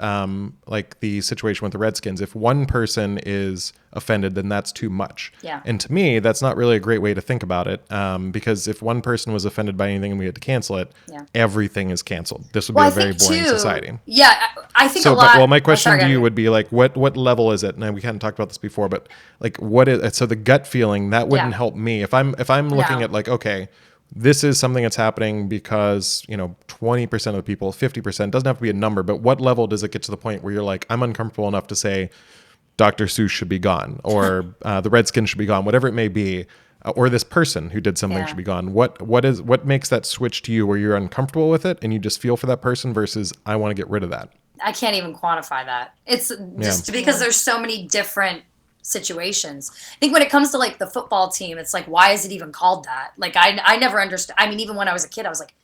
like the situation with the Redskins, if one person is offended, then that's too much. Yeah. And to me, that's not really a great way to think about it, because if one person was offended by anything and we had to cancel it, everything is canceled. This would be a very boring society. Yeah, I think so, a lot. Well, my question to you would be like, what level is it? And we hadn't talked about this before, but like, what is so the gut feeling that wouldn't help me if I'm looking at like, okay, this is something that's happening because, 20% of the people, 50%, doesn't have to be a number, but what level does it get to the point where you're like, I'm uncomfortable enough to say Dr. Seuss should be gone, or the Redskins should be gone, whatever it may be, or this person who did something should be gone. What makes that switch to you where you're uncomfortable with it and you just feel for that person versus I want to get rid of that? I can't even quantify that. It's just because there's so many different situations. I think when it comes to like the football team, it's like, why is it even called that? Like I never understood. I mean, even when I was a kid, I was like,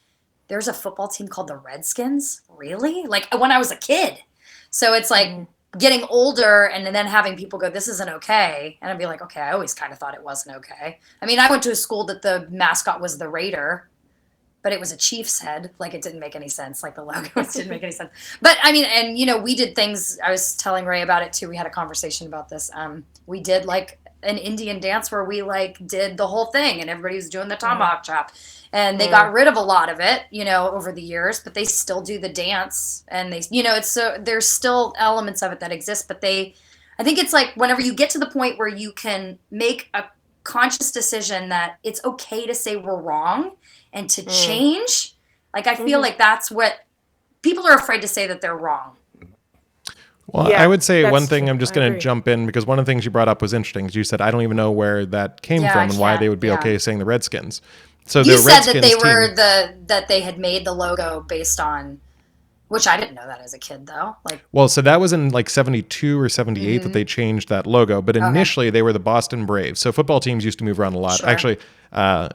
there's a football team called the Redskins? Really? Like when I was a kid. So it's like getting older and then having people go, this isn't okay. And I'd be like, okay, I always kind of thought it wasn't okay. I mean, I went to a school that the mascot was the Raider, but it was a Chief's head. Like it didn't make any sense. Like the logo didn't make any sense. But I mean, and we did things, I was telling Ray about it too. We had a conversation about this. We did like an Indian dance where we like did the whole thing and everybody was doing the tomahawk chop. And they got rid of a lot of it, over the years, but they still do the dance and they, it's so there's still elements of it that exist, but I think it's like whenever you get to the point where you can make a conscious decision that it's okay to say we're wrong and to change, like I feel like that's what people are afraid to say, that they're wrong. Well, I would say one thing, I'm just going to jump in because one of the things you brought up was interesting. You said, I don't even know where that came from and why they would be okay saying the Redskins. So you said that they were that they had made the logo based on, which I didn't know that as a kid though. Well, so that was in like 72 or 78 that they changed that logo. But initially they were the Boston Braves. So football teams used to move around a lot. Sure. Actually,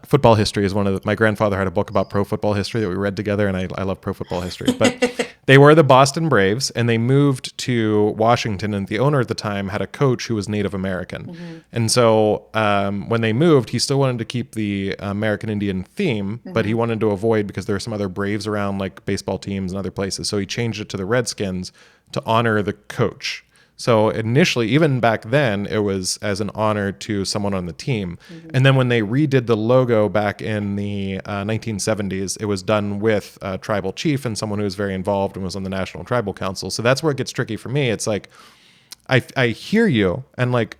football history is my grandfather had a book about pro football history that we read together, and I love pro football history. But they were the Boston Braves, and they moved to Washington, and the owner at the time had a coach who was Native American. And so when they moved, he still wanted to keep the American Indian theme, but he wanted to avoid, because there were some other Braves around, like baseball teams and other places. So he changed it to the Redskins to honor the coach. So initially, even back then, it was as an honor to someone on the team. And then when they redid the logo back in the 1970s, it was done with a tribal chief and someone who was very involved and was on the National Tribal Council. So that's where it gets tricky for me. It's like, I hear you, and like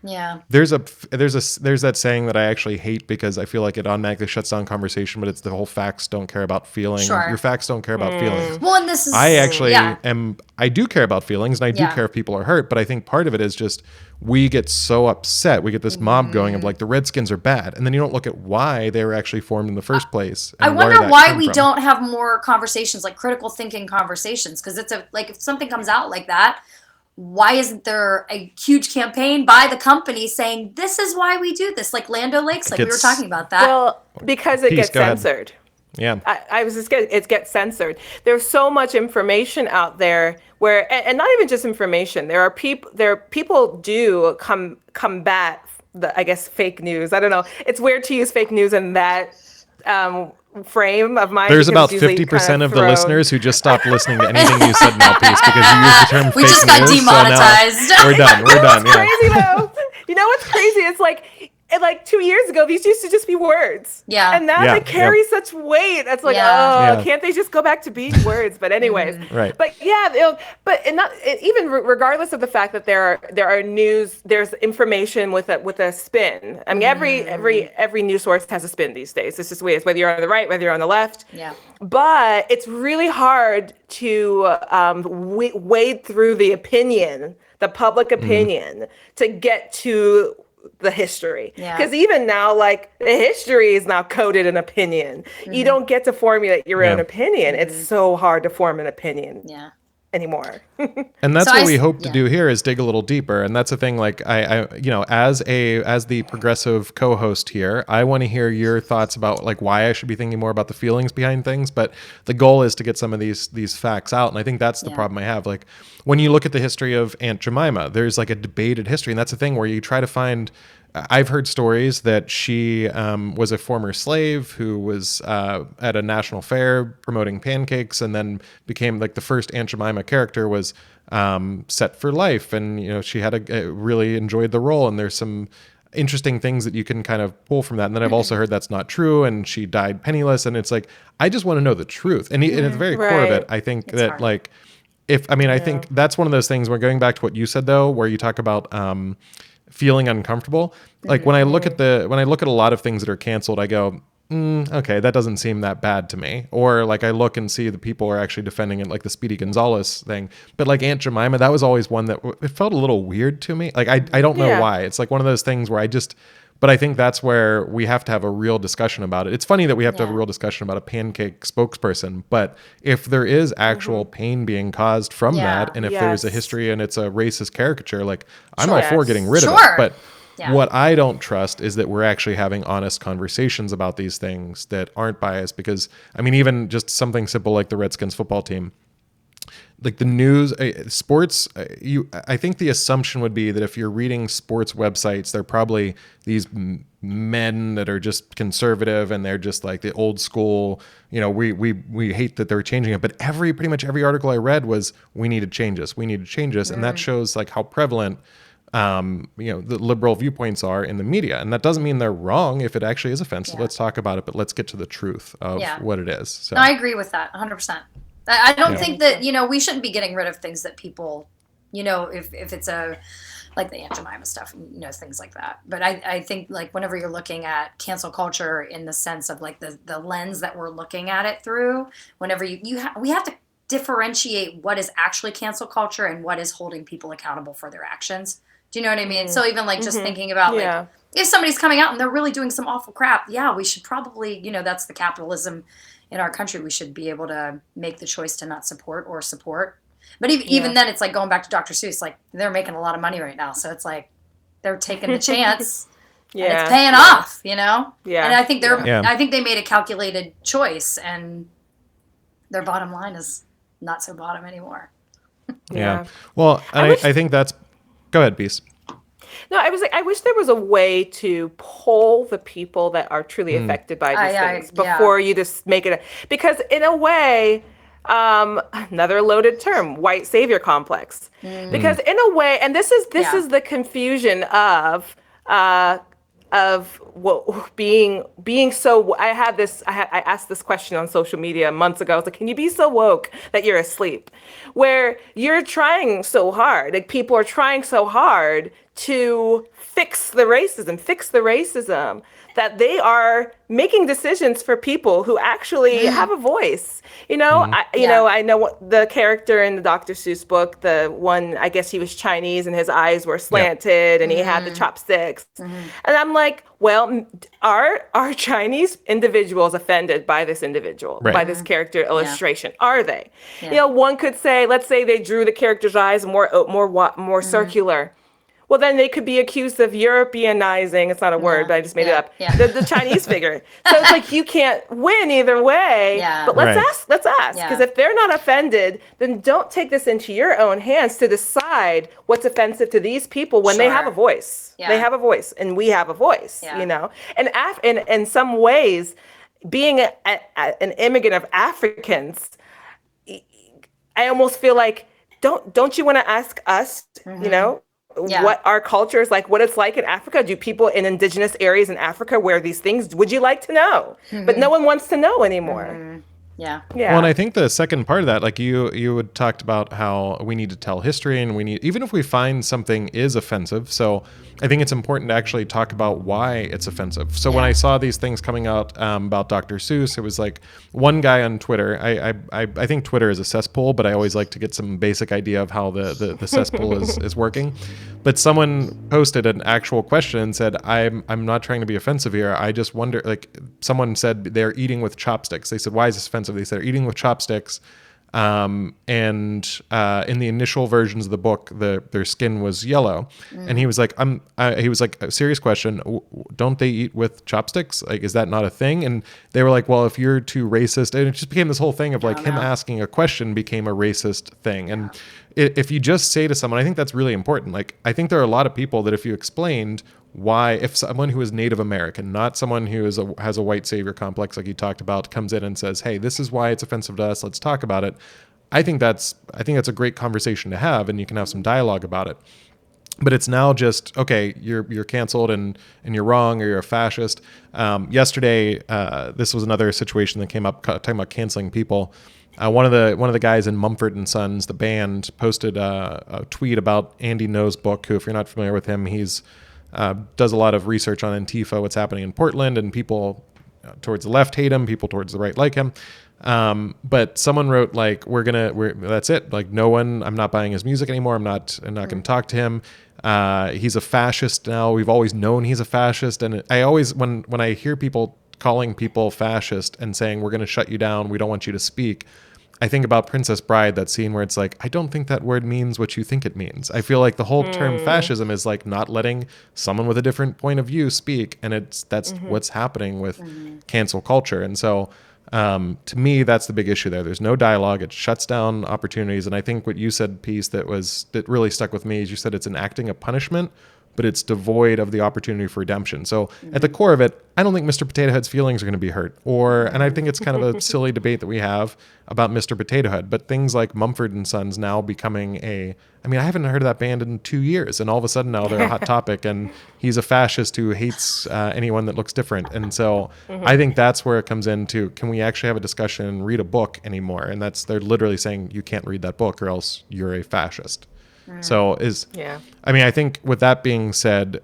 there's that saying that I actually hate because I feel like it automatically shuts down conversation, but it's the whole facts don't care about feeling. Sure. Your facts don't care about feelings. Well, and this is I do care about feelings, and I do care if people are hurt, but I think part of it is just we get so upset. We get this mob going of like the Redskins are bad, and then you don't look at why they were actually formed in the first place. I wonder why we don't have more conversations, like critical thinking conversations, because it's if something comes out like that, why isn't there a huge campaign by the company saying this is why we do this, like Land O'Lakes, like we were talking about that? Well, because it gets censored. Yeah, I was just getting, it gets censored. There's so much information out there where, and not even just information. There are people do combat the, I guess, fake news. I don't know. It's weird to use fake news in that frame of mine. There's about 50% of the listeners who just stopped listening to anything you said in that piece because you used the term fake news. We just got demonetized. So we're done. We're done. It's crazy though. You know what's crazy? It's like 2 years ago, these used to just be words. Yeah. And now they carry such weight. That's like, can't they just go back to being words? But anyways. Right. But even regardless of the fact that there are news, there's information with a spin. I mean, every news source has a spin these days. It's just weird. Whether you're on the right, whether you're on the left. Yeah. But it's really hard to wade through the opinion, the public opinion, to get to the history. Because even now, like, the history is now coded in opinion. You don't get to formulate your own opinion. It's so hard to form an opinion. Yeah. anymore. And that's So what I we s- hope to yeah. do here is dig a little deeper. And that's the thing, like as the progressive co-host here, I want to hear your thoughts about like why I should be thinking more about the feelings behind things. But the goal is to get some of these facts out. And I think that's the problem I have. Like when you look at the history of Aunt Jemima, there's like a debated history. And that's the thing where you try to find. I've heard stories that she was a former slave who was at a national fair promoting pancakes, and then became like the first Aunt Jemima character was set for life, and she had really enjoyed the role. And there's some interesting things that you can kind of pull from that. And then I've also heard that's not true, and she died penniless. And it's like I just want to know the truth. And at the very core of it, I think It's that hard. like I think that's one of those things. We're going back to what you said though, where you talk about feeling uncomfortable. Like when I look at a lot of things that are canceled, I go, okay, that doesn't seem that bad to me. Or like I look and see the people are actually defending it, like the Speedy Gonzalez thing. But like Aunt Jemima, that was always one that it felt a little weird to me. Like I don't know why. It's like one of those things where but I think that's where we have to have a real discussion about it. It's funny that we have to have a real discussion about a pancake spokesperson, but if there is actual pain being caused from that, and if there's a history and it's a racist caricature, like I'm all for getting rid of it. But what I don't trust is that we're actually having honest conversations about these things that aren't biased. Because I mean, even just something simple like the Redskins football team, like the news, sports, I think the assumption would be that if you're reading sports websites, they're probably these men that are just conservative, and they're just like the old school, we hate that they're changing it. But pretty much every article I read was, we need to change this. And that shows like how prevalent the liberal viewpoints are in the media. And that doesn't mean they're wrong. If it actually is offensive, let's talk about it, but let's get to the truth of what it is. So No, I agree with that 100%. I don't think that, we shouldn't be getting rid of things that people, if it's like the Aunt Jemima stuff, things like that. But I think like whenever you're looking at cancel culture in the sense of like the lens that we're looking at it through, whenever we have to differentiate what is actually cancel culture and what is holding people accountable for their actions. Do you know what I mean? So even like just thinking about like, if somebody's coming out and they're really doing some awful crap, we should probably, that's the capitalism in our country. We should be able to make the choice to not support or support. But even then, it's like going back to Dr. Seuss, like they're making a lot of money right now. So it's like they're taking the chance and it's paying off, Yeah. And I think I think they made a calculated choice, and their bottom line is not so bottom anymore. Yeah. Well, I think that's, go ahead, Peace. No, I was like, I wish there was a way to poll the people that are truly affected by these things before you just make it. Because in a way, another loaded term, white savior complex. Because in a way, and this is the confusion of what being so. I asked this question on social media months ago. I was like, can you be so woke that you're asleep? Where you're trying so hard, like people are trying so hard to fix the racism, that they are making decisions for people who actually have a voice. I know what the character in the Dr. Seuss book, the one, I guess he was Chinese and his eyes were slanted and he had the chopsticks. And I'm like, well, are Chinese individuals offended by this individual, by this character illustration? Are they? One could say, let's say they drew the character's eyes more circular. Well, then they could be accused of Europeanizing. It's not a word, but I just made it up. The Chinese figure. So it's like you can't win either way. But let's ask. Because if they're not offended, then don't take this into your own hands to decide what's offensive to these people when they have a voice. They have a voice, and we have a voice. And in some ways, being an immigrant of Africans, I almost feel like don't you want to ask us? What our culture is like, what it's like in Africa. Do people in indigenous areas in Africa wear these things? Would you like to know? But no one wants to know anymore. Yeah. Well, and I think the second part of that, like you had talked about how we need to tell history, and we need, even if we find something is offensive. So I think it's important to actually talk about why it's offensive. So when I saw these things coming out about Dr. Seuss, it was like one guy on Twitter. I think Twitter is a cesspool, but I always like to get some basic idea of how the cesspool is working. But someone posted an actual question and said, I'm not trying to be offensive here. I just wonder, like someone said they're eating with chopsticks. They said, why is this offensive? They said they're eating with chopsticks. And in the initial versions of the book, their skin was yellow. And he was like, he was like, a serious question. Don't they eat with chopsticks? Like, is that not a thing? And they were like, well, if you're too racist, and it just became this whole thing of like him asking a question became a racist thing. And if you just say to someone, I think that's really important. Like, I think there are a lot of people that if you explained why, if someone who is Native American, not someone who has a white savior complex like you talked about, comes in and says, hey, this is why it's offensive to us, let's talk about it. I think that's a great conversation to have, and you can have some dialogue about it. But it's now just, okay, you're canceled and you're wrong, or you're a fascist. Yesterday, this was another situation that came up talking about canceling people. One of the guys in Mumford & Sons, the band, posted a tweet about Andy Ngo's book, who, if you're not familiar with him, he's does a lot of research on Antifa, what's happening in Portland, and people towards the left hate him, people towards the right like him. But someone wrote like, that's it. Like, no one, I'm not buying his music anymore. I'm not going to talk to him. He's a fascist now. We've always known he's a fascist. And I always, when I hear people calling people fascist and saying, we're going to shut you down, we don't want you to speak, I think about Princess Bride, that scene where it's like, I don't think that word means what you think it means. I feel like the whole term fascism is like not letting someone with a different point of view speak. And that's what's happening with cancel culture. And so to me, that's the big issue there. There's no dialogue. It shuts down opportunities. And I think what you said, Peace, that really stuck with me is you said it's enacting a punishment, but it's devoid of the opportunity for redemption. So at the core of it, I don't think Mr. Potato Head's feelings are going to be hurt. And I think it's kind of a silly debate that we have about Mr. Potato Head. But things like Mumford & Sons now becoming I haven't heard of that band in 2 years. And all of a sudden now they're a hot topic. And he's a fascist who hates anyone that looks different. And so I think that's where it comes into, can we actually have a discussion and read a book anymore? And they're literally saying, you can't read that book or else you're a fascist. So I think with that being said,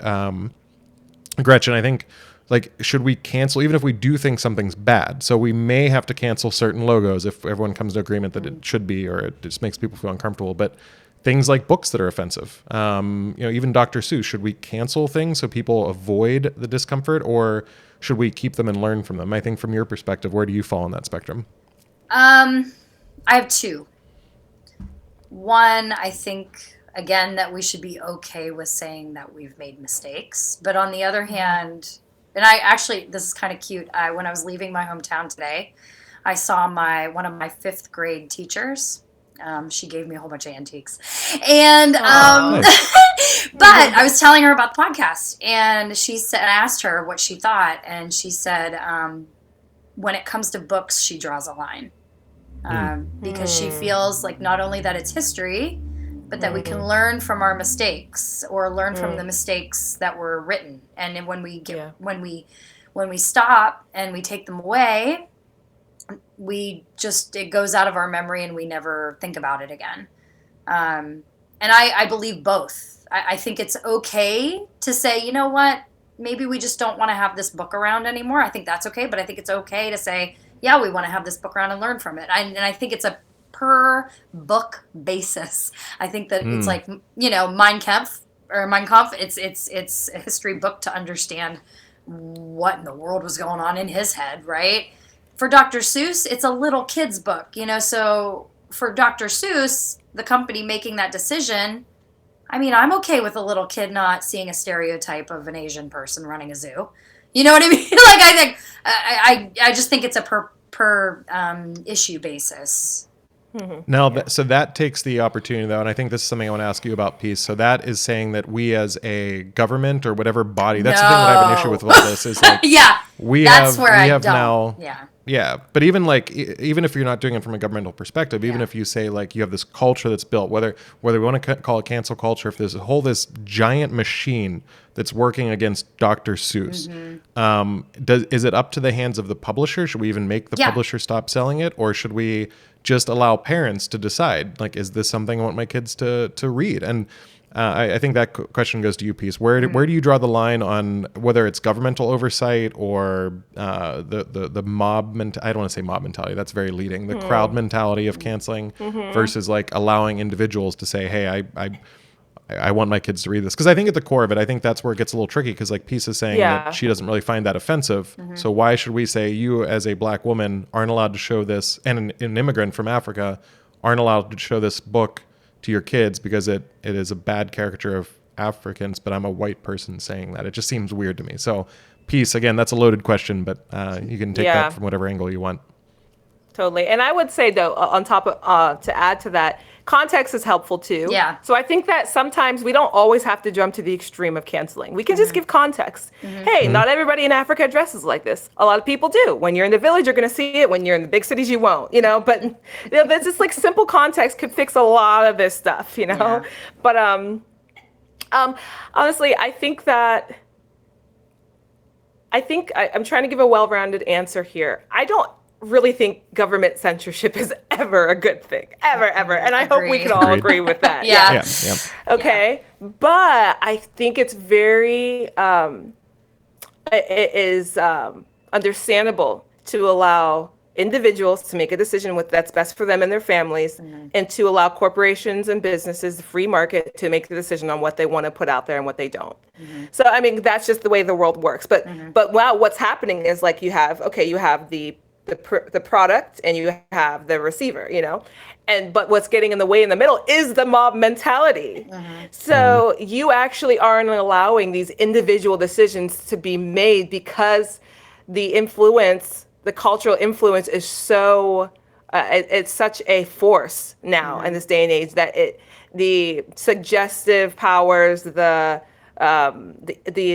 Gretchen, I think, like, should we cancel, even if we do think something's bad? So we may have to cancel certain logos if everyone comes to agreement that it should be, or it just makes people feel uncomfortable. But things like books that are offensive, even Dr. Seuss, should we cancel things so people avoid the discomfort, or should we keep them and learn from them? I think from your perspective, where do you fall on that spectrum? I have two. One, I think, again, that we should be okay with saying that we've made mistakes. But on the other hand, and this is kind of cute. When I was leaving my hometown today, I saw one of my 5th grade teachers. She gave me a whole bunch of antiques. And, Nice. but I was telling her about the podcast, and I asked her what she thought. And she said, when it comes to books, she draws a line. Because she feels like not only that it's history, but that we can learn from our mistakes, or learn from the mistakes that were written. And then when we stop and we take them away, it goes out of our memory and we never think about it again. And I believe both. I think it's okay to say, you know what, maybe we just don't want to have this book around anymore. I think that's okay. But I think it's okay to say, yeah, we want to have this book around and learn from it. And I think it's a per book basis. I think that it's like, Mein Kampf, it's a history book to understand what in the world was going on in his head, right? For Dr. Seuss, it's a little kid's book, so for Dr. Seuss, the company making that decision, I'm okay with a little kid not seeing a stereotype of an Asian person running a zoo. You know what I mean? Like, I think I just think it's a per issue basis. Now, so that takes the opportunity, though, and I think this is something I want to ask you about, Peace. So that is saying that we as a government or whatever body, that's the thing that I have an issue with all this, is like, we have now. Yeah, but even if you're not doing it from a governmental perspective, even if you say like you have this culture that's built, whether we want to call it cancel culture, if there's this giant machine that's working against Dr. Seuss, is it up to the hands of the publisher? Should we even make the publisher stop selling it, or should we just allow parents to decide, like, is this something I want my kids to read? And I think that question goes to you, Peace. Where do you draw the line on whether it's governmental oversight or the mob mentality? I don't want to say mob mentality. That's very leading. The crowd mentality of canceling versus like allowing individuals to say, hey, I want my kids to read this. Because I think at the core of it, I think that's where it gets a little tricky, because like Peace is saying that she doesn't really find that offensive. So why should we say you as a black woman aren't allowed to show this, and an immigrant from Africa aren't allowed to show this book to your kids because it is a bad caricature of Africans, but I'm a white person saying that. It just seems weird to me. So peace, again, that's a loaded question, but you can take that from whatever angle you want. Totally. And I would say, though, on top of, to add to that, context is helpful too. Yeah. So I think that sometimes we don't always have to jump to the extreme of canceling. We can just give context. Hey, not everybody in Africa dresses like this. A lot of people do. When you're in the village, you're going to see it. When you're in the big cities, you won't, but that's just like simple context could fix a lot of this stuff, Yeah. But honestly, I think I'm trying to give a well-rounded answer here. I don't really think government censorship is ever a good thing, ever. And I hope we can all agree with that. Yeah. Yeah. Okay. But I think it's very, it is understandable to allow individuals to make a decision that's best for them and their families, and to allow corporations and businesses, the free market, to make the decision on what they want to put out there and what they don't. So, I mean, that's just the way the world works. But wow, what's happening is like you have the product and you have the receiver, but what's getting in the way in the middle is the mob mentality. So you actually aren't allowing these individual decisions to be made because the cultural influence is so, it's such a force now in this day and age that the suggestive powers, the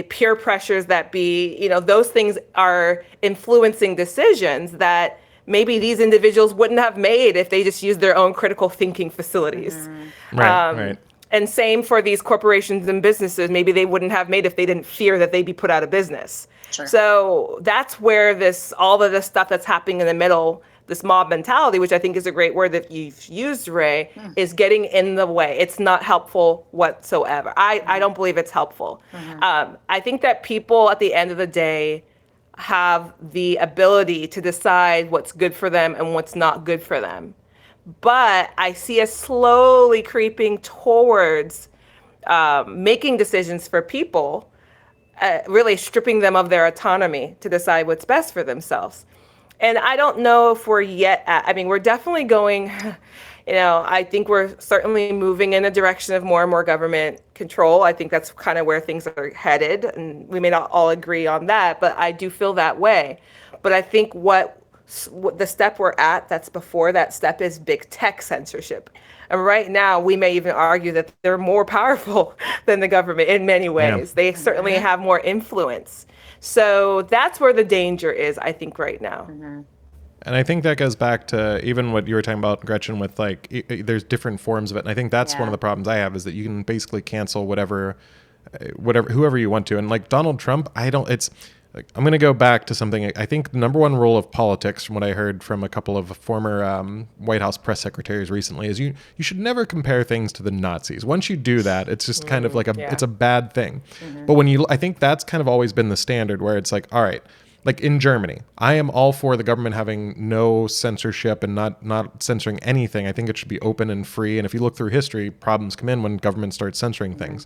peer pressures that those things are influencing decisions that maybe these individuals wouldn't have made if they just used their own critical thinking facilities. Right. And same for these corporations and businesses. Maybe they wouldn't have made if they didn't fear that they'd be put out of business. Sure. So that's where all of this stuff that's happening in the middle, this mob mentality, which I think is a great word that you've used, Ray, is getting in the way. It's not helpful whatsoever. I don't believe it's helpful. I think that people at the end of the day have the ability to decide what's good for them and what's not good for them. But I see us slowly creeping towards making decisions for people, really stripping them of their autonomy to decide what's best for themselves. And I don't know if we're yet we're definitely going, I think we're certainly moving in a direction of more and more government control. I think that's kind of where things are headed. And we may not all agree on that, but I do feel that way. But I think what the step we're at, that's before that step, is big tech censorship. And right now, we may even argue that they're more powerful than the government in many ways. They certainly have more influence. So that's where the danger is, I think, right now. And I think that goes back to even what you were talking about, Gretchen, with there's different forms of it. And I think that's one of the problems I have, is that you can basically cancel whoever you want to. And like Donald Trump, I'm going to go back to something. I think the number one rule of politics, from what I heard from a couple of former White House press secretaries recently, is you should never compare things to the Nazis. Once you do that, it's just kind of like it's a bad thing. But I think that's kind of always been the standard, where it's like, all right, like in Germany, I am all for the government having no censorship and not censoring anything. I think it should be open and free. And if you look through history, problems come in when government starts censoring things.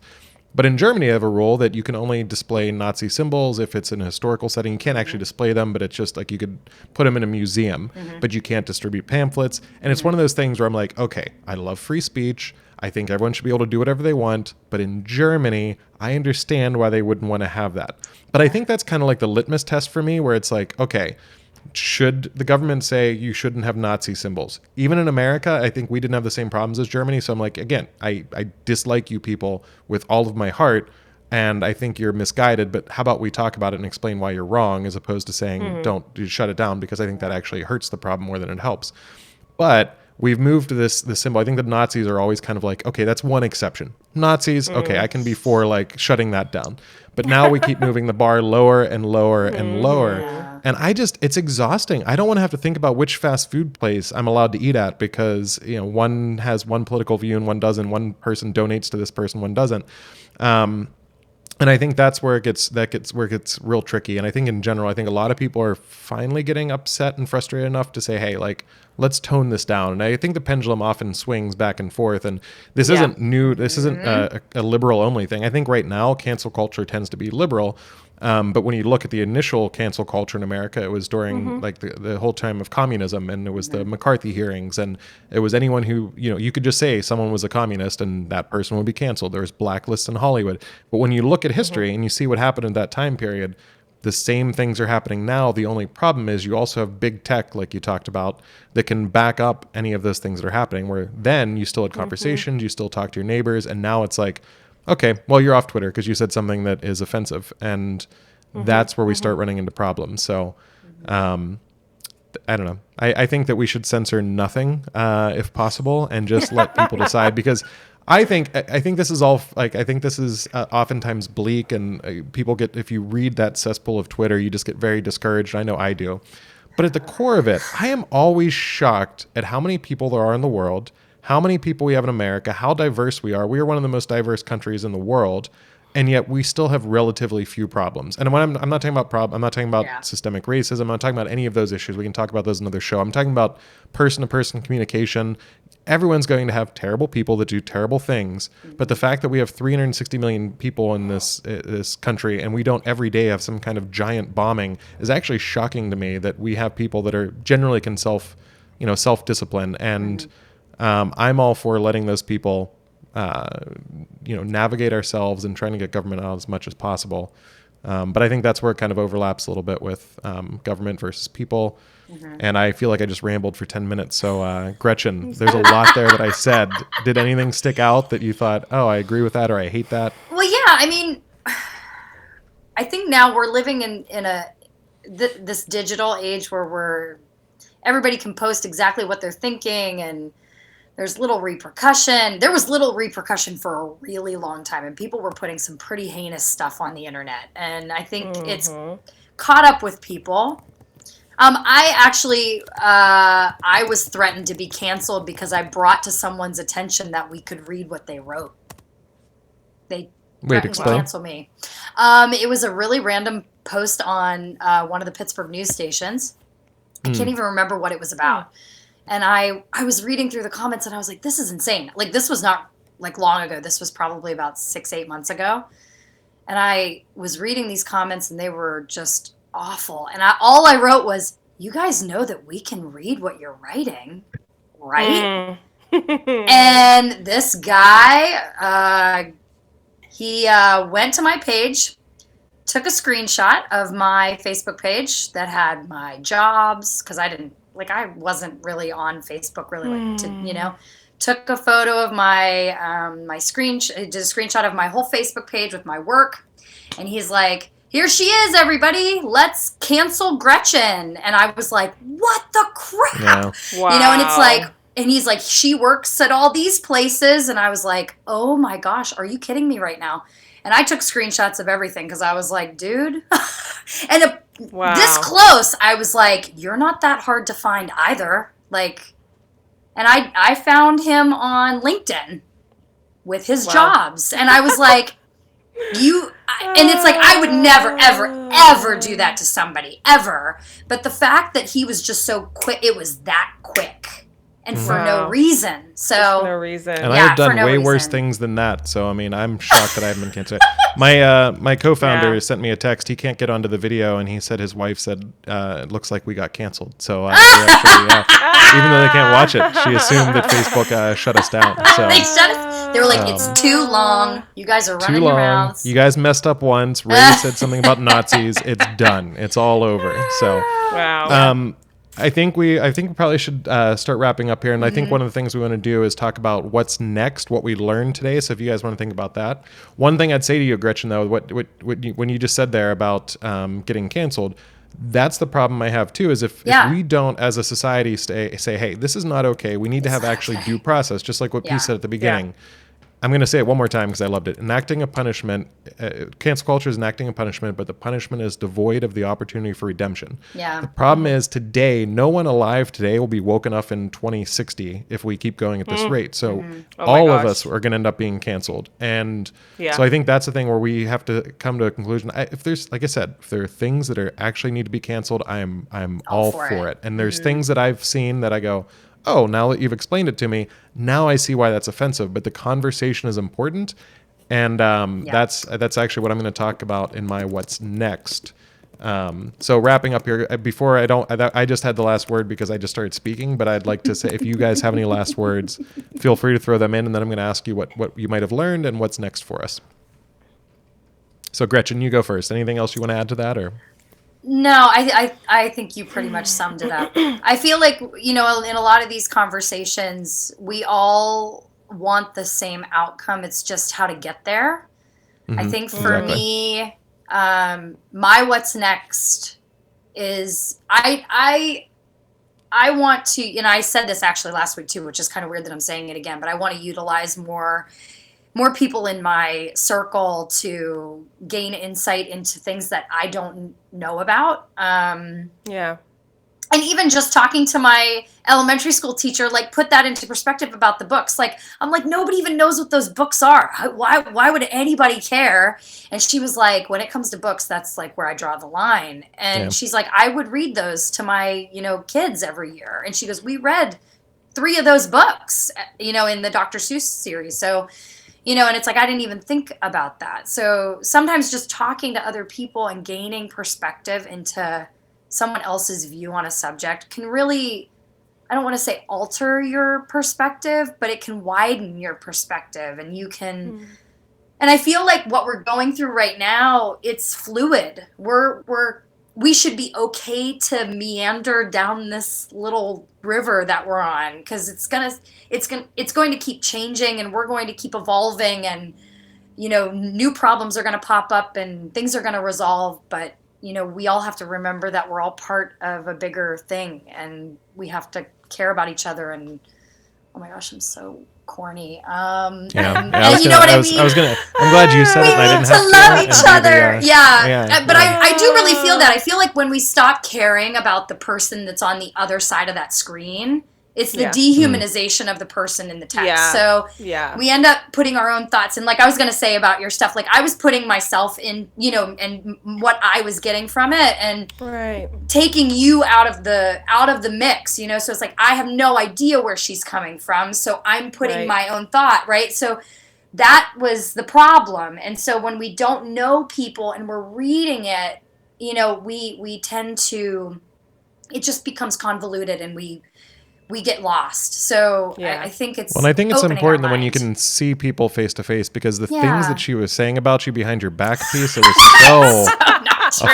But in Germany, they have a rule that you can only display Nazi symbols if it's in a historical setting. You can't actually display them, but it's just like you could put them in a museum, but you can't distribute pamphlets. And it's one of those things where I'm like, okay, I love free speech. I think everyone should be able to do whatever they want. But in Germany, I understand why they wouldn't want to have that. But I think that's kind of like the litmus test for me, where it's like, okay, should the government say you shouldn't have Nazi symbols? Even in America, I think we didn't have the same problems as Germany. So I'm like, again, I dislike you people with all of my heart, and I think you're misguided, but how about we talk about it and explain why you're wrong, as opposed to saying, don't shut it down, because I think that actually hurts the problem more than it helps. But we've moved to this symbol. I think the Nazis are always kind of like, okay, that's one exception. Nazis, okay, I can be for like shutting that down. But now we keep moving the bar lower and lower and lower. And it's exhausting. I don't want to have to think about which fast food place I'm allowed to eat at, because, one has one political view and one doesn't. One person donates to this person, one doesn't. And I think that's where it gets real tricky. And I think in general, a lot of people are finally getting upset and frustrated enough to say, hey, like, let's tone this down. And I think the pendulum often swings back and forth. And this isn't new. This isn't a liberal only thing. I think right now cancel culture tends to be liberal. But when you look at the initial cancel culture in America, it was during like the whole time of communism, and it was the McCarthy hearings, and it was anyone who, you could just say someone was a communist and that person would be canceled. There was blacklists in Hollywood. But when you look at history and you see what happened in that time period, the same things are happening now. The only problem is you also have big tech, like you talked about, that can back up any of those things that are happening, where then you still had conversations, you still talk to your neighbors, and now it's like, okay, well, you're off Twitter because you said something that is offensive. And that's where we start running into problems. So I don't know. I think that we should censor nothing if possible and just let people decide, because I think this is all like, I think this is oftentimes bleak, and people get, if you read that cesspool of Twitter, you just get very discouraged. I know I do. But at the core of it, I am always shocked at how many people there are in the world, how many people we have in America, how diverse we are. We are one of the most diverse countries in the world, and yet we still have relatively few problems. And when I'm not talking about I'm not talking about systemic racism. I'm not talking about any of those issues. We can talk about those in another show. I'm talking about person-to-person communication. Everyone's going to have terrible people that do terrible things, but the fact that we have 360 million people in this country, and we don't every day have some kind of giant bombing, is actually shocking to me. That we have people that are generally can self-discipline, and I'm all for letting those people navigate ourselves and trying to get government out as much as possible. But I think that's where it kind of overlaps a little bit with government versus people. And I feel like I just rambled for 10 minutes. So Gretchen, there's a lot there that I said. Did anything stick out that you thought, oh, I agree with that, or I hate that? Well, yeah, I mean, I think now we're living in this digital age where everybody can post exactly what they're thinking, and there's little repercussion. There was little repercussion for a really long time, and people were putting some pretty heinous stuff on the internet. And I think it's caught up with people. I actually, I was threatened to be canceled because I brought to someone's attention that we could read what they wrote. They threatened to cancel me. It was a really random post on one of the Pittsburgh news stations. I can't even remember what it was about. And I was reading through the comments, and I was like, this is insane. Like, this was not like long ago. This was probably about 6-8 months ago. And I was reading these comments, and they were just awful. And all I wrote was, you guys know that we can read what you're writing, right? And this guy, he went to my page, took a screenshot of my Facebook page that had my jobs, because I wasn't really on Facebook really, took a photo of my did a screenshot of my whole Facebook page with my work, and he's like, here she is, everybody, let's cancel Gretchen. And I was like, what the crap? Yeah. Wow. And it's like, and he's like, she works at all these places, and I was like, oh my gosh, are you kidding me right now? And I took screenshots of everything, because I was like, dude. And this close, I was like, you're not that hard to find either. Like, and I found him on LinkedIn with his jobs. And I was like, and it's like, I would never, ever, ever do that to somebody, ever. But the fact that he was just so quick, it was that quick. And for no reason. So, for no reason. And I have done way worse things than that. So, I mean, I'm shocked that I haven't been canceled. My co-founder sent me a text. He can't get onto the video, and he said his wife said, it looks like we got canceled. So, actually, even though they can't watch it, she assumed that Facebook shut us down. So, they shut us. They were like, it's too long. You guys are running your mouths. You guys messed up once. Ray said something about Nazis. It's done. It's all over. So, wow. I think we probably should start wrapping up here. And I think one of the things we want to do is talk about what's next, what we learned today. So if you guys want to think about that. One thing I'd say to you, Gretchen, though, when you just said there about getting canceled, that's the problem I have too, is if we don't as a society say, hey, this is not okay. We need to have actually due process, just like what Peace said at the beginning. Yeah. I'm going to say it one more time because I loved it. Enacting a punishment, cancel culture is enacting a punishment, but the punishment is devoid of the opportunity for redemption. Yeah. The problem is today, no one alive today will be woke enough in 2060 if we keep going at this rate. So all of us are going to end up being canceled. And so I think that's the thing where we have to come to a conclusion. If there's, like I said, if there are things that are actually need to be canceled, I'm all for it. And there's things that I've seen that I go, oh, now that you've explained it to me, now I see why that's offensive. But the conversation is important. And that's actually what I'm going to talk about in my what's next. So wrapping up here, before I just had the last word because I just started speaking, but I'd like to say, if you guys have any last words, feel free to throw them in, and then I'm going to ask you what you might have learned and what's next for us. So Gretchen, you go first. Anything else you want to add to that, or? No, I think you pretty much summed it up. I feel like, in a lot of these conversations, we all want the same outcome. It's just how to get there. I think for me, my what's next is I want to, I said this actually last week too, which is kind of weird that I'm saying it again, but I want to utilize more people in my circle to gain insight into things that I don't know about. And even just talking to my elementary school teacher, like, put that into perspective about the books. Like, I'm like, nobody even knows what those books are. Why would anybody care? And she was like, when it comes to books, that's like where I draw the line. And she's like, I would read those to my, kids every year. And she goes, we read 3 of those books, in the Dr. Seuss series. So, and it's like, I didn't even think about that. So sometimes just talking to other people and gaining perspective into someone else's view on a subject can really, I don't want to say alter your perspective, but it can widen your perspective, and you can, and I feel like what we're going through right now, it's fluid. We should be okay to meander down this little river that we're on, because it's going to keep changing, and we're going to keep evolving, and new problems are going to pop up and things are going to resolve, but we all have to remember that we're all part of a bigger thing, and we have to care about each other. And oh my gosh, I'm so corny. And you know what I mean? I'm glad you said it, and I didn't have to love each other. But I do really feel that. I feel like when we stop caring about the person that's on the other side of that screen, it's the dehumanization of the person in the text. So we end up putting our own thoughts in. Like I was going to say about your stuff, like I was putting myself in, and what I was getting from it, and taking you out of the mix, So it's like, I have no idea where she's coming from, so I'm putting my own thought, right? So that was the problem. And so when we don't know people and we're reading it, we tend to, it just becomes convoluted, and we get lost. So I think it's important that when you can see people face to face, because the things that she was saying about you behind your back piece, it was so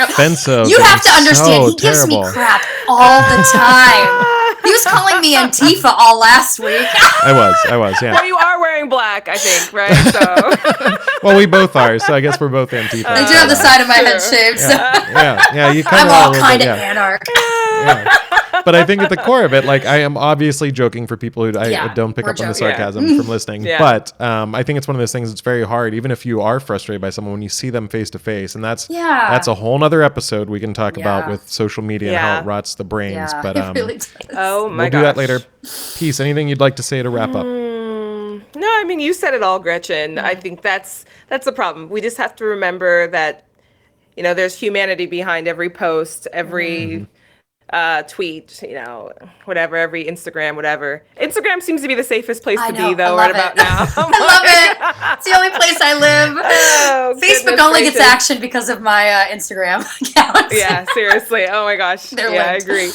offensive. You have to understand, he gives me crap all the time. He was calling me Antifa all last week. I was, yeah. Well, you are wearing black, I think, right? So. Well, we both are, so I guess we're both Antifa. I do have the side of my head shaved. So. Yeah. You I'm all kind of anarch. Yeah. But I think at the core of it, like, I am obviously joking for people who don't pick up on the sarcasm from listening. But I think it's one of those things that's very hard, even if you are frustrated by someone, when you see them face to face. And that's a whole nother episode we can talk about with social media and how it rots the brains. But it really does. Oh my gosh. We'll do that later. Peace, anything you'd like to say to wrap up? No, I mean, you said it all, Gretchen. I think that's the problem. We just have to remember that, there's humanity behind every post, every tweet, whatever, every Instagram, whatever. Instagram seems to be the safest place to be, though, right about now. I love it. It's the only place I live. Oh, Facebook only gets action because of my Instagram account. Yeah, seriously. Oh my gosh. I agree.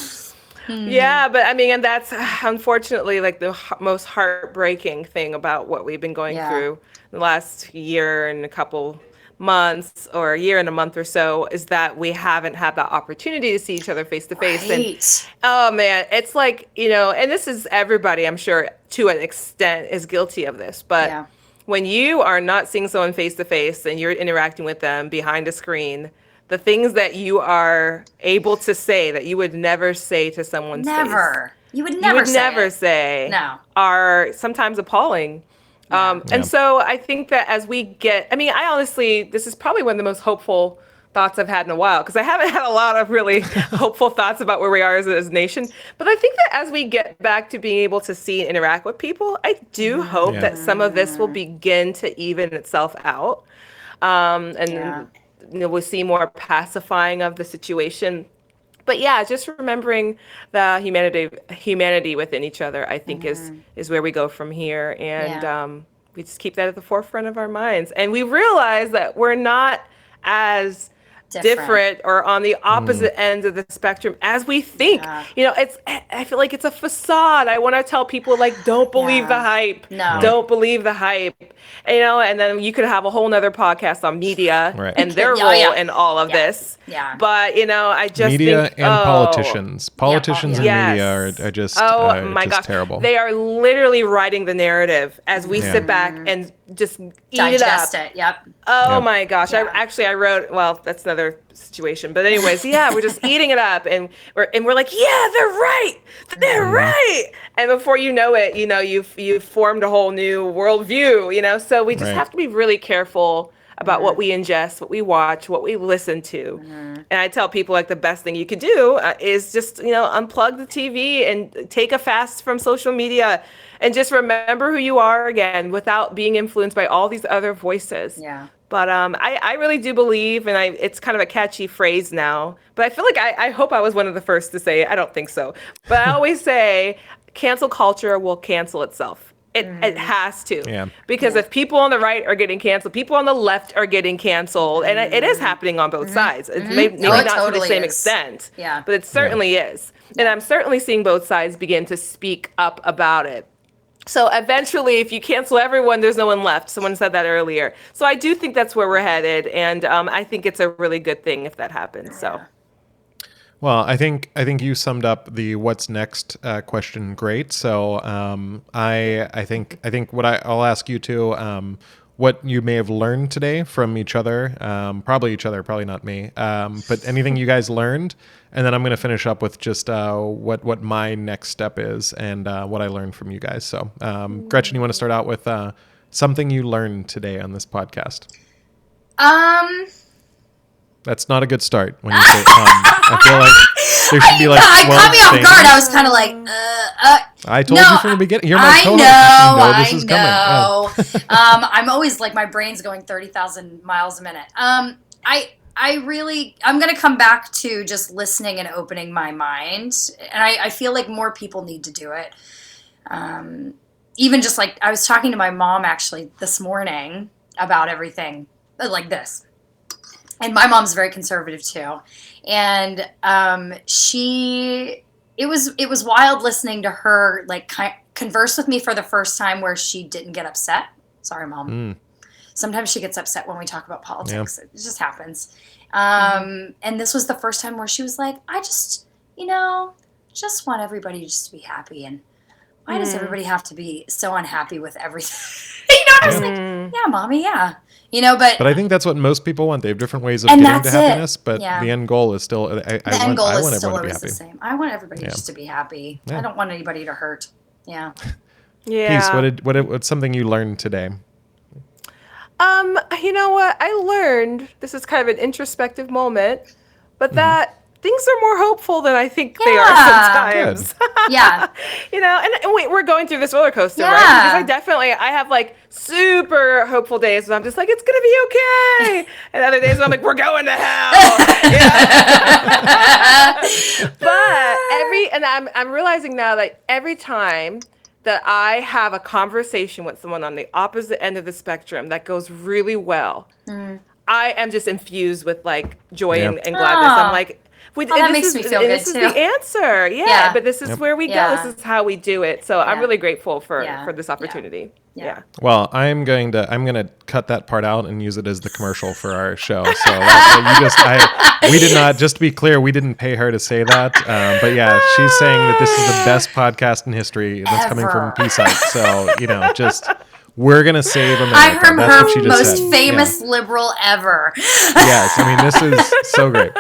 Yeah, but I mean, and that's unfortunately like the most heartbreaking thing about what we've been going through the last year and a couple months, or a year and a month or so, is that we haven't had the opportunity to see each other face to face. And oh man, it's like, and this is everybody, I'm sure, to an extent is guilty of this, but when you are not seeing someone face to face and you're interacting with them behind a screen, the things that you are able to say that you would never say to someone's face. You would never say. No. Are sometimes appalling. And so I think that as we get, I honestly, this is probably one of the most hopeful thoughts I've had in a while, because I haven't had a lot of really hopeful thoughts about where we are as a nation. But I think that as we get back to being able to see and interact with people, I do hope that some of this will begin to even itself out. We'll see more pacifying of the situation. But just remembering the humanity within each other, I think is where we go from here. And we just keep that at the forefront of our minds. And we realize that we're not as different or on the opposite ends of the spectrum as we think. I feel like it's a facade. I want to tell people, like, don't believe the hype. No. Don't believe the hype. And then you could have a whole nother podcast on media and their role in all of this. Yeah. But, I just media think, and politicians. Politicians and media are just, my gosh, terrible. They are literally writing the narrative as we sit back and just digest it. Yep. Oh my gosh. I wrote, well, that's another situation. But anyways, we're just eating it up and we're like, yeah, they're right. They're right. And before you know it, you've formed a whole new worldview, so we just have to be really careful about what we ingest, what we watch, what we listen to. And I tell people, like, the best thing you could do is just, unplug the TV and take a fast from social media and just remember who you are again without being influenced by all these other voices. Yeah. But I really do believe, and it's kind of a catchy phrase now, but I feel like I hope I was one of the first to say it. I don't think so. But I always say cancel culture will cancel itself. It has to. Yeah. Because if people on the right are getting canceled, people on the left are getting canceled. And it is happening on both sides. It's maybe not totally to the same extent. Yeah. But it certainly is. And I'm certainly seeing both sides begin to speak up about it. So eventually, if you cancel everyone, there's no one left. Someone said that earlier. So I do think that's where we're headed. And I think it's a really good thing if that happens. So. Well, I think you summed up the what's next question great. So I think what I'll ask you to what you may have learned today from each other, probably not me, but anything you guys learned, and then I'm going to finish up with just what my next step is and what I learned from you guys. So Gretchen, you want to start out with something you learned today on this podcast? That's not a good start when you say I feel like there should be like 12 caught me off things. guard. I was kind of like, I told you from the beginning. You're my co-host. You know this is coming. I'm always like, my brain's going 30,000 miles a minute. I'm going to come back to just listening and opening my mind. And I feel like more people need to do it. Even just like, I was talking to my mom actually this morning about everything like this. And my mom's very conservative too. And it was wild listening to her like converse with me for the first time where she didn't get upset. Sorry, Mom. Sometimes she gets upset when we talk about politics. Yeah. It just happens. And this was the first time where she was like, I just, just want everybody just to be happy. And why does everybody have to be so unhappy with everything? I was like, yeah, Mommy, yeah. But I think that's what most people want. They have different ways of getting to happiness, but the end goal is still, I want everyone to be happy. The same. I want everybody just to be happy. Yeah. I don't want anybody to hurt. Yeah. Yeah. Peace, what's something you learned today? You know what? I learned, this is kind of an introspective moment, but that things are more hopeful than I think they are sometimes. Yeah. And we're going through this roller coaster, right? Because I have like super hopeful days when I'm just like, it's going to be okay. And other days when I'm like, we're going to hell. But I'm realizing now that every time that I have a conversation with someone on the opposite end of the spectrum that goes really well, I am just infused with like joy and gladness. I'm like, that makes me feel good this too. This is the answer. Yeah. But this is where we go. This is how we do it. So I'm really grateful for this opportunity. Yeah. Well, I'm going to cut that part out and use it as the commercial for our show. So we did not, just to be clear, we didn't pay her to say that. But yeah, she's saying that this is the best podcast in history that's coming from Peace Ike. So, we're going to save America. I'm her most famous liberal ever. Yes. I mean, this is so great.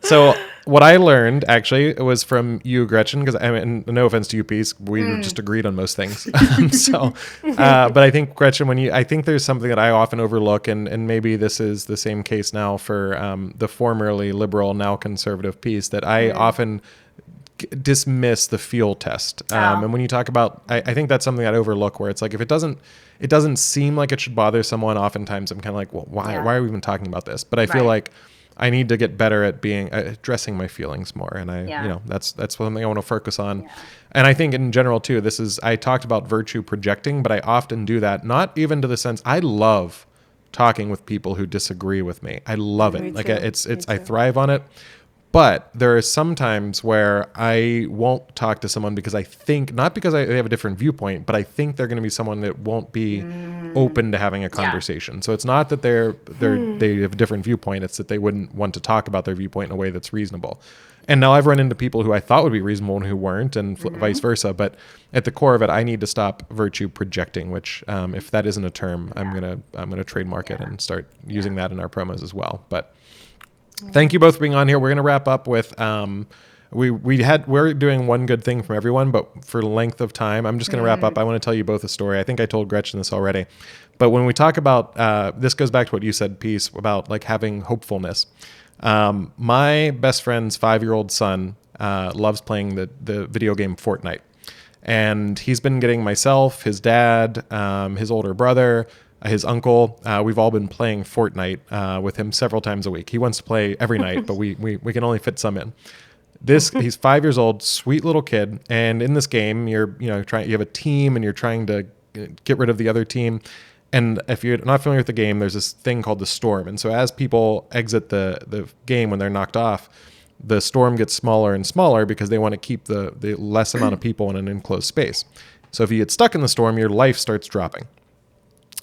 So what I learned, actually, it was from you, Gretchen, because no offense to you, Peace, we just agreed on most things. But I think, Gretchen, I think there's something that I often overlook, and maybe this is the same case now for the formerly liberal, now conservative Peace, that I often dismiss the feel test. And when you talk about, I think that's something I overlook, where it's like, if it doesn't seem like it should bother someone, oftentimes I'm kind of like, well, why are we even talking about this? But I feel like I need to get better at being addressing my feelings more. And that's something I want to focus on. Yeah. And I think in general too, I talked about virtue projecting, but I often do that, not even to the sense I love talking with people who disagree with me. I love it. Like I thrive on it. But there are some times where I won't talk to someone because I think, not because they have a different viewpoint, but I think they're going to be someone that won't be open to having a conversation. Yeah. So it's not that they have a different viewpoint. It's that they wouldn't want to talk about their viewpoint in a way that's reasonable. And now I've run into people who I thought would be reasonable and who weren't, and vice versa. But at the core of it, I need to stop virtue projecting, which if that isn't a term, I'm gonna trademark it and start using that in our promos as well. But thank you both for being on here. We're going to wrap up with we're doing one good thing from everyone, but for length of time, I'm just going to wrap up. I want to tell you both a story. I think I told Gretchen this already, but when we talk about this goes back to what you said, Peace, about like having hopefulness. My best friend's 5-year-old son loves playing the video game Fortnite, and he's been getting myself, his dad, his older brother, his uncle, we've all been playing Fortnite with him several times a week. He wants to play every night, but we can only fit some in. He's 5 years old, sweet little kid, and in this game, you have a team and you're trying to get rid of the other team. And if you're not familiar with the game, there's this thing called the storm. And so as people exit the game when they're knocked off, the storm gets smaller and smaller because they want to keep the less amount of people in an enclosed space. So if you get stuck in the storm, your life starts dropping.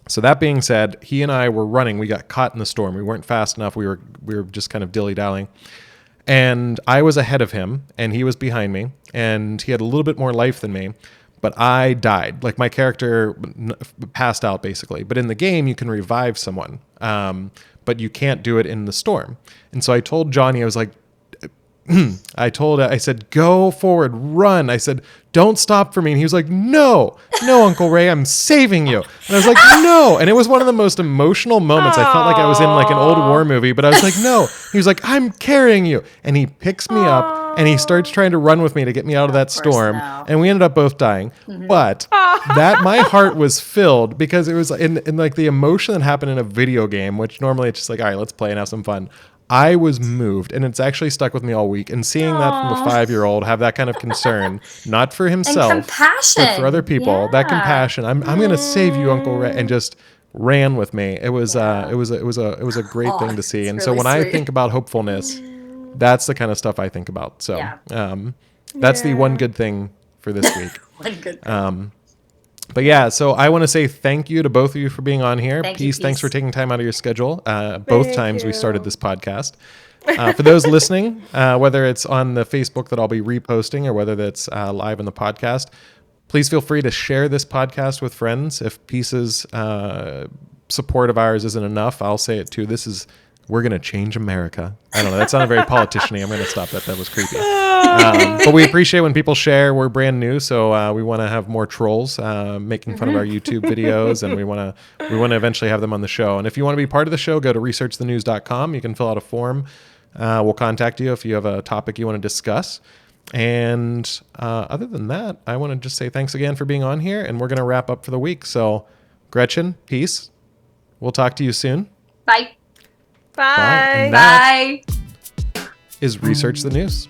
So that being said, he and I were running. We got caught in the storm. We weren't fast enough. We were just kind of dilly-dallying. And I was ahead of him, and he was behind me. And he had a little bit more life than me. But I died. Like, my character passed out, basically. But in the game, you can revive someone. But you can't do it in the storm. And so I told Johnny, I was like, I said, go forward, run. I said, don't stop for me. And he was like, no, Uncle Ray, I'm saving you. And I was like, no. And it was one of the most emotional moments. I felt like I was in like an old war movie, but I was like, no. He was like, I'm carrying you. And he picks me up and he starts trying to run with me to get me out of that storm. No. And we ended up both dying. Mm-hmm. But my heart was filled because it was in like the emotion that happened in a video game, which normally it's just like, all right, let's play and have some fun. I was moved, and it's actually stuck with me all week. And seeing that from a 5-year-old have that kind of concern, not for himself, and compassion, but for other people, that compassion. I'm going to save you, Uncle Ray, and just ran with me. It was it was a great thing to see. And really so when I think about hopefulness, that's the kind of stuff I think about. So that's the one good thing for this week. One good thing. But yeah, so I want to say thank you to both of you for being on here. Peace. Thanks for taking time out of your schedule. Both times we started this podcast. For those listening, whether it's on the Facebook that I'll be reposting or whether that's live in the podcast, please feel free to share this podcast with friends. If Peace's support of ours isn't enough, I'll say it too. We're going to change America. I don't know. That sounded very politician-y. I'm going to stop that. That was creepy. But we appreciate when people share. We're brand new, so we want to have more trolls making fun of our YouTube videos, and we want to eventually have them on the show. And if you want to be part of the show, go to researchthenews.com. You can fill out a form. We'll contact you if you have a topic you want to discuss. And other than that, I want to just say thanks again for being on here, and we're going to wrap up for the week. So, Gretchen, Peace. We'll talk to you soon. Bye. Bye. And that is Research the News.